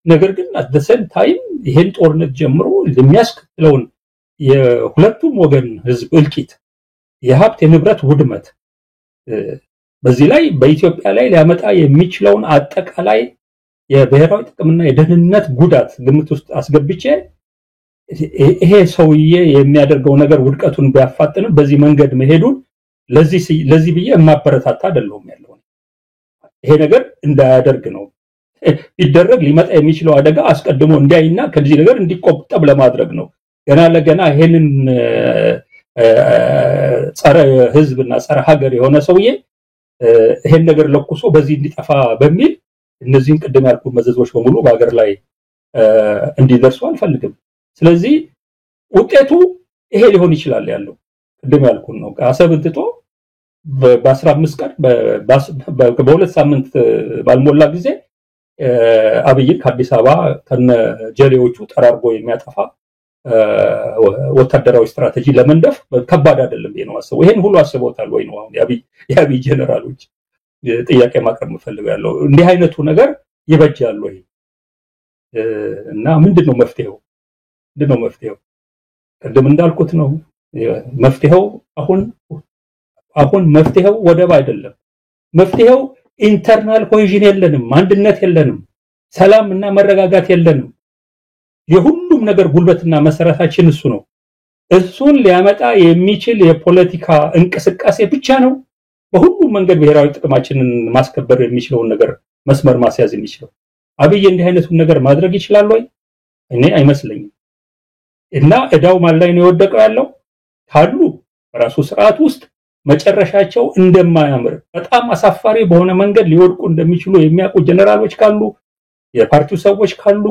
ነገር ግን at the same time ይሄን ጦርነት ጀምሮ የሚያስከትለውን የሁለቱም ወገን ህዝብ እልቂት፣ የሀብት የንብረት ውድመት በዚህ ላይ በኢትዮጵያ ላይ ሊያመጣ የሚችለውን አጠቃላይ የብሔራዊ ጥቅምና የደህንነት ጉዳት ግምት ውስጥ አስገብቼ ይሄ ሰውዬ የሚያደርገው ነገር ውድቀቱን ቢያፋጥንም በዚህ መንገድ መሄዱን ለዚህ ብዬ የማበረታታ አይደለሁም ያለው። ይሄ ነገር እንዳያደርግ ነው ቢደረግ ሊመጣ የሚችለው አደጋ አስቀድሞ እንዲያይና ከዚህ ነገር እንዲቆጠብ ለማድረግ ነው። ገና ለገና ይሄንን ጸረ ህዝብና ጸረ ሀገር የሆነ ሰውዬ ይሄን ነገር ለኩሶ በዚህ እንዲጠፋ በሚል እነዚህን ቅድም ያልኩ መዘዞች በሙሉ በአገር ላይ እንዲደርሱ አልፈልግም። ስለዚህ ውጤቱ ይሄ ሊሆን ይችላል ያለው ቅድም ያልኩ ነው። አሰብን ትቶ በ15 ቀን በሁለት ሳምንት ባልሞላ ጊዜ አብይን ከአዲስ አበባ ከነ ጀሌዎቹ ጠራርጎ የሚያጠፋ ወታደራዊ ስትራቴጂ ለመንደፍ ከባድ አይደለም ነው አሰበው። ይሄን ሁሉ አስበውታል ወይ ነው አሁን የአብይ ጀነራሎች ጥያቄ ማቅረብ የምፈልገው። እንዲህ አይነቱ ነገር ይበጃል ወይ እና ምንድነው መፍትሄው? ቅድም እንዳልኩት ነው መፍትሄው አሁን መፍትሄው ወደብ አይደለም። መፍትሄው ኢንተርናል ኮሄዥን የለንም፣ አንድነት የለንም፣ ሰላም እና መረጋጋት የለንም። የሁሉም ነገር ጉልበትና መሰረታችን እሱ ነው። እሱን ሊያመጣ የሚችል የፖለቲካ እንቅስቃሴ ብቻ ነው በሁሉም መንገድ ብሔራዊ ጥቅማችንን ማስከበር የሚችለውን ነገር መስመር ማስያዝ የሚችለው። አብይ እንዲህ አይነቱን ነገር ማድረግ ይችላል ወይ? እኔ አይመስለኝም። እና እዳው ማን ላይ ነው የወደቀው ያለው? ካሉ በራሱ ስርዓት ውስጥ መጨረሻቸው እንደማያምር በጣም አሳፋሪ በሆነ መንገድ ሊወድቁ እንደሚችሉ የሚያውቁ ጀነራሎች ካሉ፣ የፓርቲው ሰዎች ካሉ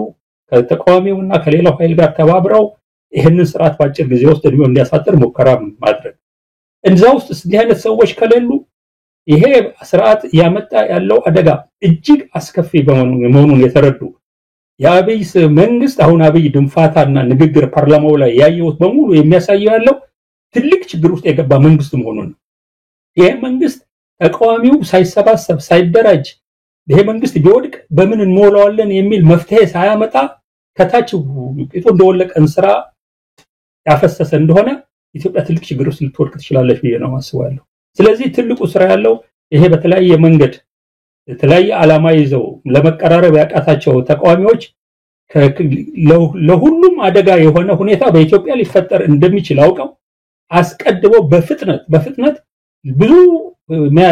ከተቃዋሚውና ከሌላው ኃይል ጋር ተባብረው ይሄንን ስርዓት ባጭር ጊዜ ውስጥ እድሜው እንዲያሳጥር ሙከራ ማድረግ። እንዛ ውስጥ እንዲህ አይነት ሰዎች ከሌሉ ይሄ ስርዓት ያመጣ ያለው አደጋ እጅግ አስከፊ መሆኑን የተረዱ የአብይ መንግስት አሁን አብይ ድንፋታና ንግግር ፓርላማው ላይ ያየውት በሙሉ የሚያሳየው ያለው ትልቅ ችግር ውስጥ የገባ መንግስት መሆኑን ነው። ይሄ መንግስት ተቃዋሚው ሳይሰባሰብ ሳይደራጅ ይሄ መንግስት ቢወድቅ በምን እንሞላዋለን የሚል መፍትሄ ሳያመጣ ከታች ቂጡ እንደወለቀን ስራ ያፈሰሰ እንደሆነ ኢትዮጵያ ትልቅ ችግር ውስጥ ልትወድቅ ትችላለች ብዬ ነው ማስባለሁ። ስለዚህ ትልቁ ስራ ያለው ይሄ በተለያየ መንገድ የተለያየ ዓላማ ይዘው ለመቀራረብ ያቃታቸው ተቃዋሚዎች ለሁሉም አደጋ የሆነ ሁኔታ በኢትዮጵያ ሊፈጠር እንደሚችል አውቀው አስቀድመው በፍጥነት ብዙ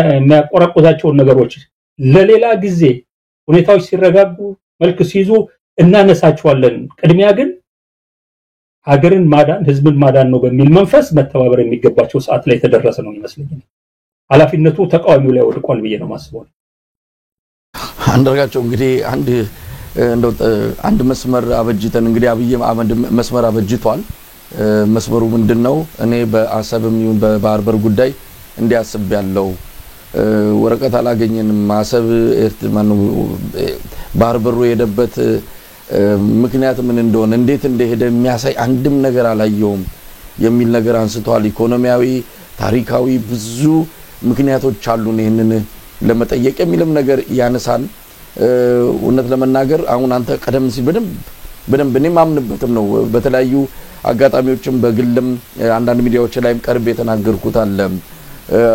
የሚያቆራቆዛቸውን ነገሮች ለሌላ ጊዜ ሁኔታዎች ሲረጋጉ መልክ ሲይዙ እናነሳቸዋለን። ቅድሚያ ግን ሀገርን ማዳን ህዝብን ማዳን ነው በሚል መንፈስ መተባበር የሚገባቸው ሰዓት ላይ ተደረሰ ነው ይመስለኛል። ኃላፊነቱ ተቃዋሚው ላይ ወድቋል ብዬ ነው ማስበው። አንደርጋቸው እንግዲህ አንድ መስመር አበጅተን እንግዲህ አብይ አህመድ መስመር አበጅቷል። መስመሩ ምንድነው? እኔ በአሰብም ይሁን በባህር በር ጉዳይ እንዲያስብ ያለው ወረቀት አላገኘንም። አሰብ ባህር በሩ የሄደበት ምክንያት ምን እንደሆነ እንዴት እንደሄደ የሚያሳይ አንድም ነገር አላየውም የሚል ነገር አንስቷል። ኢኮኖሚያዊ፣ ታሪካዊ ብዙ ምክንያቶች አሉን ይሄንን ለመጠየቅ የሚልም ነገር ያነሳል። እውነት ለመናገር አሁን አንተ ቀደም ሲል በደንብ እኔ ማምንበትም ነው በተለያዩ አጋጣሚዎችም በግልም አንዳንድ ሚዲያዎች ላይም ቀርብ የተናገርኩት አለ።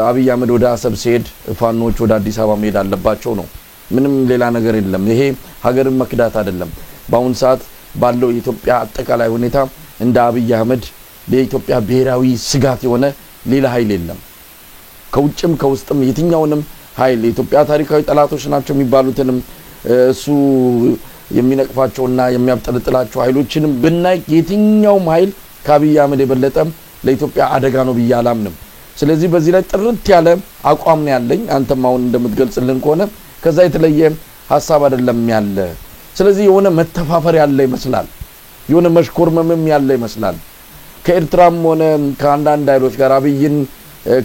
አብይ አህመድ ወደ አሰብ ሲሄድ ፋኖች ወደ አዲስ አበባ መሄድ አለባቸው ነው። ምንም ሌላ ነገር የለም። ይሄ ሀገርን መክዳት አይደለም። በአሁን ሰዓት ባለው የኢትዮጵያ አጠቃላይ ሁኔታ እንደ አብይ አህመድ ለኢትዮጵያ ብሔራዊ ስጋት የሆነ ሌላ ኃይል የለም። ከውጭም ከውስጥም የትኛውንም ኃይል የኢትዮጵያ ታሪካዊ ጠላቶች ናቸው የሚባሉትንም እሱ የሚነቅፋቸውና የሚያብጠለጥላቸው ኃይሎችንም ብናይ የትኛውም ኃይል ከአብይ አህመድ የበለጠ ለኢትዮጵያ አደጋ ነው ብዬ አላምንም። ስለዚህ በዚህ ላይ ጥርት ያለ አቋም ነው ያለኝ። አንተም አሁን እንደምትገልጽልን ከሆነ ከዛ የተለየ ሐሳብ አይደለም ያለ። ስለዚህ የሆነ መተፋፈር ያለ ይመስላል፣ የሆነ መሽኮርመምም ያለ ይመስላል። ከኤርትራም ሆነ ከአንዳንድ ኃይሎች ጋር አብይን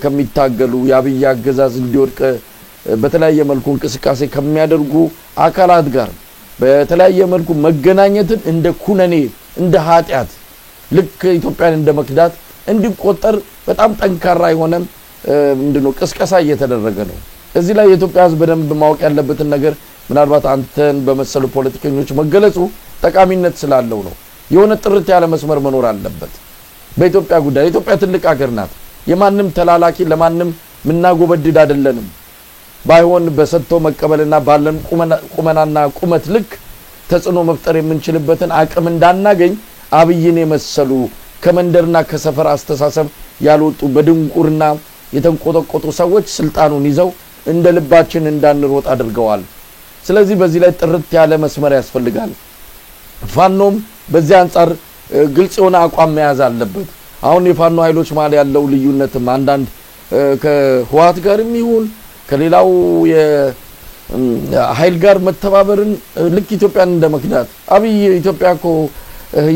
ከሚታገሉ የአብይ አገዛዝ እንዲወድቅ በተለያየ መልኩ እንቅስቃሴ ከሚያደርጉ አካላት ጋር በተለያየ መልኩ መገናኘትን እንደ ኩነኔ እንደ ኃጢያት ልክ ኢትዮጵያን እንደ መክዳት እንዲቆጠር በጣም ጠንካራ የሆነ ምንድነው ቅስቀሳ እየተደረገ ነው። እዚህ ላይ የኢትዮጵያ ሕዝብ በደንብ ማወቅ ያለበትን ነገር ምናልባት አንተን በመሰሉ ፖለቲከኞች መገለጹ ጠቃሚነት ስላለው ነው። የሆነ ጥርት ያለ መስመር መኖር አለበት። በኢትዮጵያ ጉዳይ ኢትዮጵያ ትልቅ ሀገር ናት የማንም ተላላኪ ለማንም ምናጎበድድ አይደለንም ባይሆን በሰጥቶ መቀበልና ባለን ቁመናና ቁመት ልክ ተጽኖ መፍጠር የምንችልበትን አቅም እንዳናገኝ አብይን የመሰሉ ከመንደርና ከሰፈር አስተሳሰብ ያልወጡ በድንቁርና የተንቆጠቆጡ ሰዎች ስልጣኑን ይዘው እንደ ልባችን እንዳንሮጥ አድርገዋል ስለዚህ በዚህ ላይ ጥርት ያለ መስመር ያስፈልጋል ፋኖም በዚህ አንፃር ግልጽ የሆነ አቋም መያዝ አለበት አሁን የፋኖ ኃይሎች ማለት ያለው ልዩነትም አንዳንድ ከህዋት ጋርም ይሁን ከሌላው የኃይል ጋር መተባበርን ልክ ኢትዮጵያን እንደመክዳት አብይ ኢትዮጵያኮ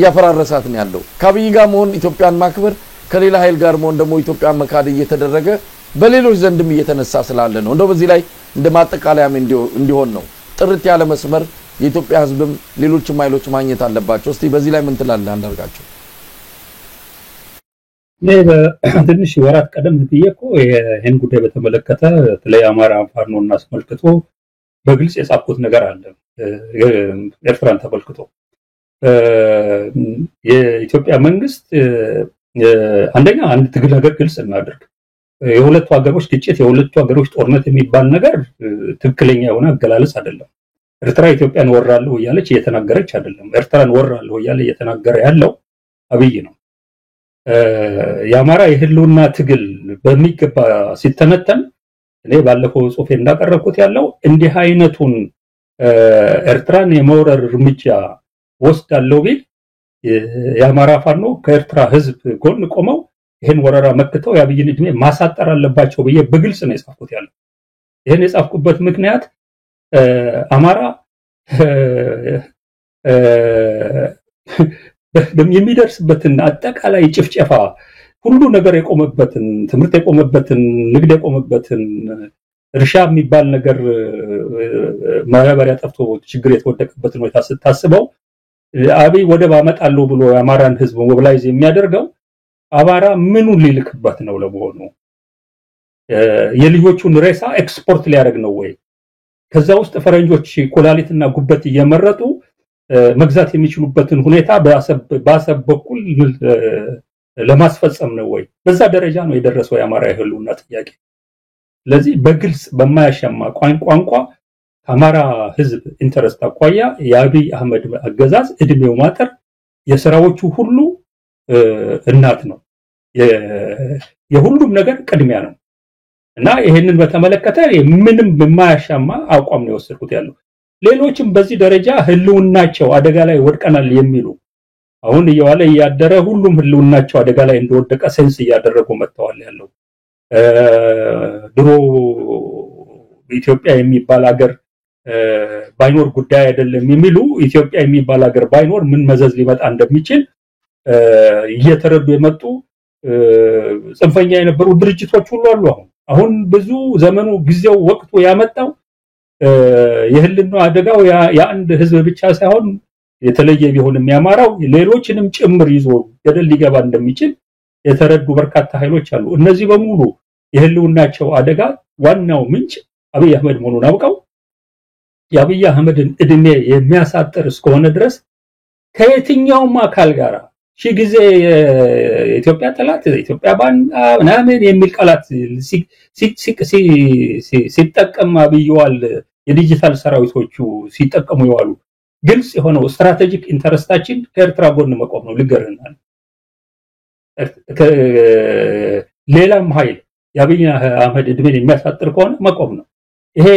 ያፈራረሳት ነው ያለው ከአብይ ጋር መሆን ኢትዮጵያን ማክበር ከሌላ ኃይል ጋር መሆን ደግሞ ኢትዮጵያን መካድ እየተደረገ በሌሎች ዘንድም እየተነሳ ስላለ ነው እንደው በዚህ ላይ እንደማጠቃለያም እንዲሆን ነው ጥርት ያለ መስመር የኢትዮጵያ ህዝብም ሌሎችም ኃይሎች ማግኘት አለባቸው እስቲ በዚህ ላይ ምን ትላለህ አንዳርጋቸው ትንሽ ወራት ቀደም ብዬኮ ይሄን ጉዳይ በተመለከተ ለአማራ ፋኖና አስመልክቶ በግልጽ የጻፍኩት ነገር አለ ኤርትራን ተመልክቶ የኢትዮጵያ መንግስት አንደኛ አንድ ትግል ነገር ግልጽ እናድርግ የሁለቱ ሀገሮች ግጭት የሁለቱ ሀገሮች ጦርነት የሚባል ነገር ትክክለኛ የሆነ አገላለጽ አይደለም ኤርትራ ኢትዮጵያን ወራለሁ እያለች እየተናገረች አይደለም ኤርትራን ወራለሁ እያለ እየተናገረ ያለው አብይ ነው የአማራ የህልውና ትግል በሚገባ ሲተነተን እኔ ባለፈው ጽሁፌ እንዳቀረብኩት ያለው እንዲህ አይነቱን ኤርትራን የመውረር እርምጃ ወስዳለው ቢል የአማራ ፋኖ ከኤርትራ ህዝብ ጎን ቆመው ይሄን ወረራ መክተው ያብይን እድሜ ማሳጠር አለባቸው በየ በግልጽ ነው የጻፍኩት ያለው ይሄን የጻፍኩበት ምክንያት አማራ የሚደርስበትን አጠቃላይ ጭፍጨፋ ሁሉ ነገር የቆመበትን ትምርት የቆመበትን ንግድ የቆመበትን እርሻ የሚባል ነገር ማህበሪያ ጠፍቶ ችግር የተወደቀበትን ሁኔታ ስታስበው አብይ ወደ ባመጣለው ብሎ የአማራን ህዝብ ሞቢላይዝ የሚያደርገው አማራ ምኑን ሊልክበት ነው ለመሆኑ የልጆቹን ሬሳ ኤክስፖርት ሊያደርግ ነው ወይ ከዛ ውስጥ ፈረንጆች ኮላሊትና ጉበት እየመረጡ መግዛት የሚችሉበትን ሁኔታ በአሰብ በኩል ለማስፈጸም ነው ወይ በዛ ደረጃ ነው የደረሰው የአማራ የህልውና ጥያቄ ስለዚህ በግልጽ በማያሻማ ቋንቋ አማራ ህዝብ ኢንተረስት አቋያ የአብይ አህመድ አገዛዝ እድሜው ማጠር የሥራዎቹ ሁሉ እናት ነው የሁሉም ነገር ቅድሚያ ነው እና ይሄንን በተመለከተ ምንም በማያሻማ አቋም ነው ወሰድኩት ያለው ሌሎችም በዚህ ደረጃ ህልውናቸው አደጋ ላይ ወድቀናል የሚሉ አሁን እየዋለ ያደረ ሁሉም ህልውናቸው አደጋ ላይ እንደወደቀ ሴንስ ያደረጉ መጥተዋል ያለው ድሮ ኢትዮጵያ የሚባል ሀገር ባይኖር ጉዳይ አይደለም የሚሉ ኢትዮጵያ የሚባል ሀገር ባይኖር ምን መዘዝ ሊመጣ እንደሚችል እየተረዱ የመጡ ጽንፈኛ የነበሩ ድርጅቶች ሁሉ አሉ አሁን ብዙ ዘመኑ ጊዜው ወቅቱ ያመጣው የህልውና አደጋው የአንድ ህዝብ ብቻ ሳይሆን የተለየ ቢሆን የሚያማራው ሌሎችንም ጭምር ይዞ ገደል ሊገባ እንደሚችል የተረዱ በርካታ ኃይሎች አሉ እነዚህ በሙሉ የህልውናቸው አደጋ ዋናው ምንጭ አብይ አህመድ መሆኑን አውቀው የአብይ አህመድን እድሜ የሚያሳጥር እስከሆነ ድረስ ከየትኛውም አካል ጋር ጊዜ የኢትዮጵያ ጠላት ኢትዮጵያ ባናምን የሚል ቃላት ሲጠቀም አብይዋል የዲጂታል ሰራዊቶቹ ሲጠቀሙ ይዋሉ ግልጽ የሆነው ስትራቴጂክ ኢንተረስታችን ከኤርትራ ጎን መቆም ነው ልገርናል ሌላም ኃይል የአብይ አህመድ እድሜን የሚያሳጥር ከሆነ መቆም ነው ይሄ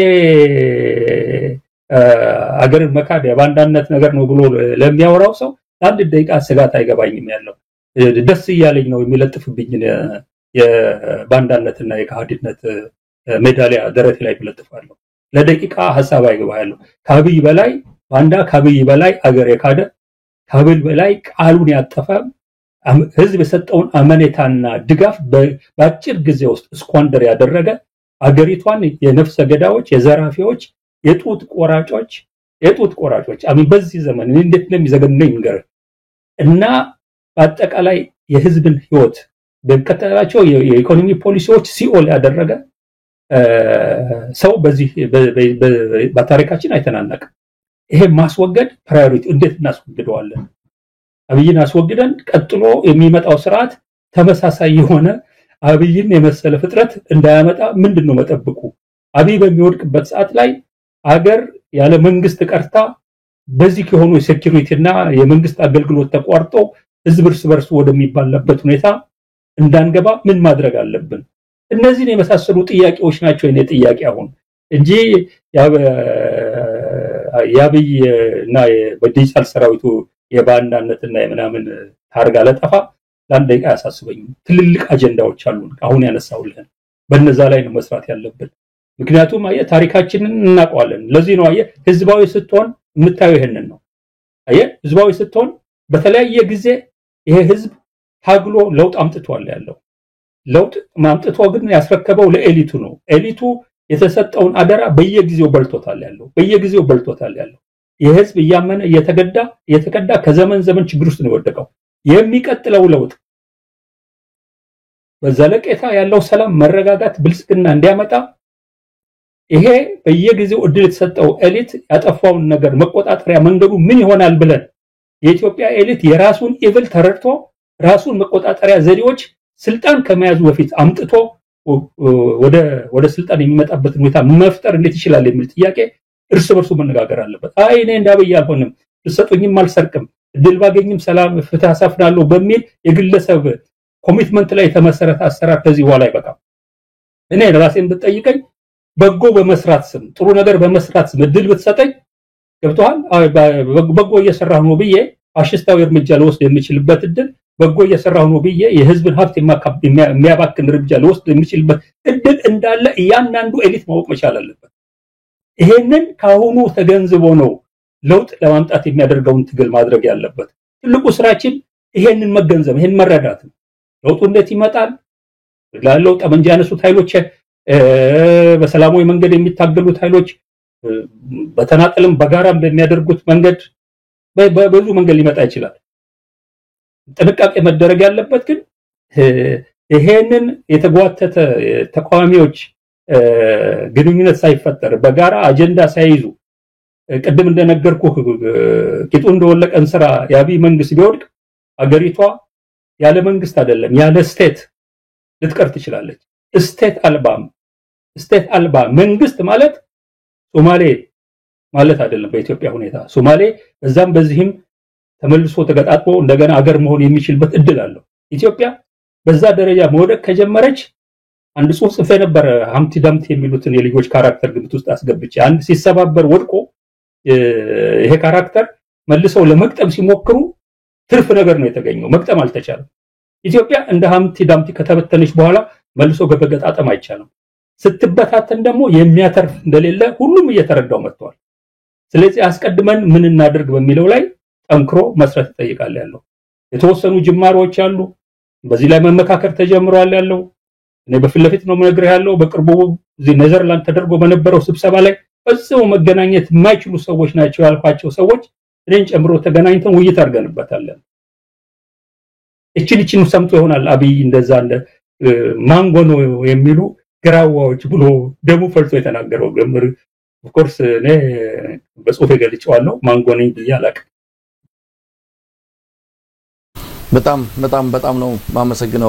አገርን መካድ የባንዳነት ነገር ነው ብሎ ለሚያወራው ሰው አንድ ደቂቃ ስጋት አይገባኝም ያለው ደስ ይያለኝ ነው የሚለጥፍብኝ የባንዳነትና የካህዲነት ሜዳሊያ ደረቴ ላይ ይለጥፋለሁ ለደቂቃ ሐሳብ አይገባያለሁ ከአብይ በላይ ባንዳ ከአብይ በላይ አገር የካደ ከአብይ በላይ ቃሉን ያጠፈ ህዝብ የሰጠውን አመኔታና ድጋፍ በአጭር ጊዜ ውስጥ ስኳንደር ያደረገ አገሪቷን የነፍሰ ገዳዮች የዘራፊዎች የጡት ቆራጮች አሚን በዚህ ዘመን እንዴት ለሚዘገነኝ ነገር እና በአጠቃላይ የህዝብን ህይወት በከተላቸው የኢኮኖሚ ፖሊሲዎች ሲኦል ያደረገ ሰው በዚህ በታሪካችን አይተናነቅ ይሄ ማስወገድ ፕራዮሪቲ እንዴት እናስወግደዋለን አብይን አስወግደን ቀጥሎ የሚመጣው ስርዓት ተመሳሳይ የሆነ አብይን የመሰለ ፍጥረት እንዳያመጣ ምንድነው መጠብቁ? አብይ በሚወድቅበት ሰዓት ላይ አገር ያለ መንግስት ቀርታ በዚህ ከሆኑ የሴኩሪቲና የመንግስት አገልግሎት ተቋርጦ ህዝብ እርስ በርሱ ወደሚባልበት ሁኔታ እንዳንገባ ምን ማድረግ አለብን? እነዚህን የመሳሰሉ ጥያቄዎች ናቸው የኔ ጥያቄ አሁን እንጂ ያብይ እና በዲጂታል ሰራዊቱ የባንዳነትና የምናምን ታርጋ ለጠፋ ለአንድ ደቂቃ ያሳስበኝም። ትልልቅ አጀንዳዎች አሉን አሁን ያነሳውልን በእነዛ ላይ ነው መስራት ያለብን። ምክንያቱም ታሪካችንን እናውቀዋለን። ለዚህ ነው ህዝባዊ ስትሆን የምታየው ይሄንን ነው። ህዝባዊ ስትሆን በተለያየ ጊዜ ይሄ ህዝብ ታግሎ ለውጥ አምጥቷል ያለው ለውጥ ማምጥቶ ግን ያስረከበው ለኤሊቱ ነው። ኤሊቱ የተሰጠውን አደራ በየጊዜው በልቶታል ያለው የህዝብ እያመነ እየተከዳ ከዘመን ዘመን ችግር ውስጥ ነው የወደቀው። የሚቀጥለው ለውጥ በዘለቄታ ያለው ሰላም መረጋጋት ብልጽግና እንዲያመጣ ይሄ በየጊዜው እድል የተሰጠው ኤሊት ያጠፋውን ነገር መቆጣጠሪያ መንገዱ ምን ይሆናል ብለን የኢትዮጵያ ኤሊት የራሱን ኢቭል ተረድቶ ራሱን መቆጣጠሪያ ዘዴዎች ስልጣን ከመያዙ በፊት አምጥቶ ወደ ስልጣን የሚመጣበትን ሁኔታ መፍጠር እንዴት ይችላል የሚል ጥያቄ እርስ በርሱ መነጋገር አለበት። እኔ እንዳበይ አልሆንም ልሰጡኝም አልሰርቅም እድል ባገኝም ሰላም ፍትህ አሳፍናለሁ በሚል የግለሰብ ኮሚትመንት ላይ የተመሰረተ አሰራር ከዚህ በኋላ አይበቃም። እኔ ራሴን ብትጠይቀኝ በጎ በመስራት ስም ጥሩ ነገር በመስራት ስም እድል ብትሰጠኝ ገብቷል በጎ እየሰራሁ ነው ብዬ ፋሽስታዊ እርምጃ ልወስድ የሚችልበት እድል በጎ እየሰራሁ ነው ብዬ የህዝብን ሀብት የሚያባክን እርምጃ ልወስድ የሚችልበት እድል እንዳለ እያንዳንዱ ኤሊት ማወቅ መቻል አለበት። ይሄንን ካሁኑ ተገንዝቦ ነው ለውጥ ለማምጣት የሚያደርገውን ትግል ማድረግ ያለበት። ትልቁ ስራችን ይሄንን መገንዘብ ይሄን መረዳት ነው። ለውጡ እንዴት ይመጣል? ላለው ጠመንጃ ያነሱት ኃይሎች በሰላማዊ መንገድ የሚታገሉት ኃይሎች በተናጠልም በጋራም በሚያደርጉት መንገድ በብዙ መንገድ ሊመጣ ይችላል። ጥንቃቄ መደረግ ያለበት ግን ይሄንን የተጓተተ ተቃዋሚዎች ግንኙነት ሳይፈጠር በጋራ አጀንዳ ሳይይዙ ቅድም እንደነገርኩ ቂጡ እንደወለቀን ስራ የአብይ መንግስት ቢወድቅ አገሪቷ ያለ መንግስት አይደለም ያለ ስቴት ልትቀር ትችላለች። ስቴት አልባ መንግስት ማለት ሶማሌ ማለት አይደለም። በኢትዮጵያ ሁኔታ ሶማሌ በዛም በዚህም ተመልሶ ተገጣጥሞ እንደገና አገር መሆን የሚችልበት እድል አለው። ኢትዮጵያ በዛ ደረጃ መውደቅ ከጀመረች አንድ ጽሁፍ ጽፌ ነበር ሀምቲ ዳምቲ የሚሉትን የልጆች ካራክተር ግምት ውስጥ አስገብቼ አንድ ሲሰባበር ወድቆ ይሄ ካራክተር መልሰው ለመቅጠም ሲሞክሩ ትርፍ ነገር ነው የተገኘው። መቅጠም አልተቻለም። ኢትዮጵያ እንደ ሀምቲ ዳምቲ ከተበተነች በኋላ መልሶ ገበገጣጠም አይቻልም። ስትበታተን ደግሞ የሚያተርፍ እንደሌለ ሁሉም እየተረዳው መጥቷል። ስለዚህ አስቀድመን ምን እናድርግ በሚለው ላይ ጠንክሮ መስራት ይጠይቃል ያለው። የተወሰኑ ጅማሮች አሉ። በዚህ ላይ መመካከር ተጀምሯል ያለው። እኔ በፊት ለፊት ነው የምነግርህ ያለው። በቅርቡ እዚህ ኔዘርላንድ ተደርጎ በነበረው ስብሰባ ላይ ፈጽሞ መገናኘት የማይችሉ ሰዎች ናቸው ያልኳቸው ሰዎች እኔን ጨምሮ ተገናኝተን ውይይት አድርገንበታል። እቺን ሰምቶ ይሆናል አብይ እንደዛ እንደ ማንጎ ነው የሚሉ ግራዋዎች ብሎ ደሙ ፈልቶ የተናገረው ገምር ኦፍ ኮርስ እኔ በጽሁፍ ገልጬዋለሁ። ማንጎ ነኝ ብዬ አላውቅም። በጣም ነው ማመሰግነው።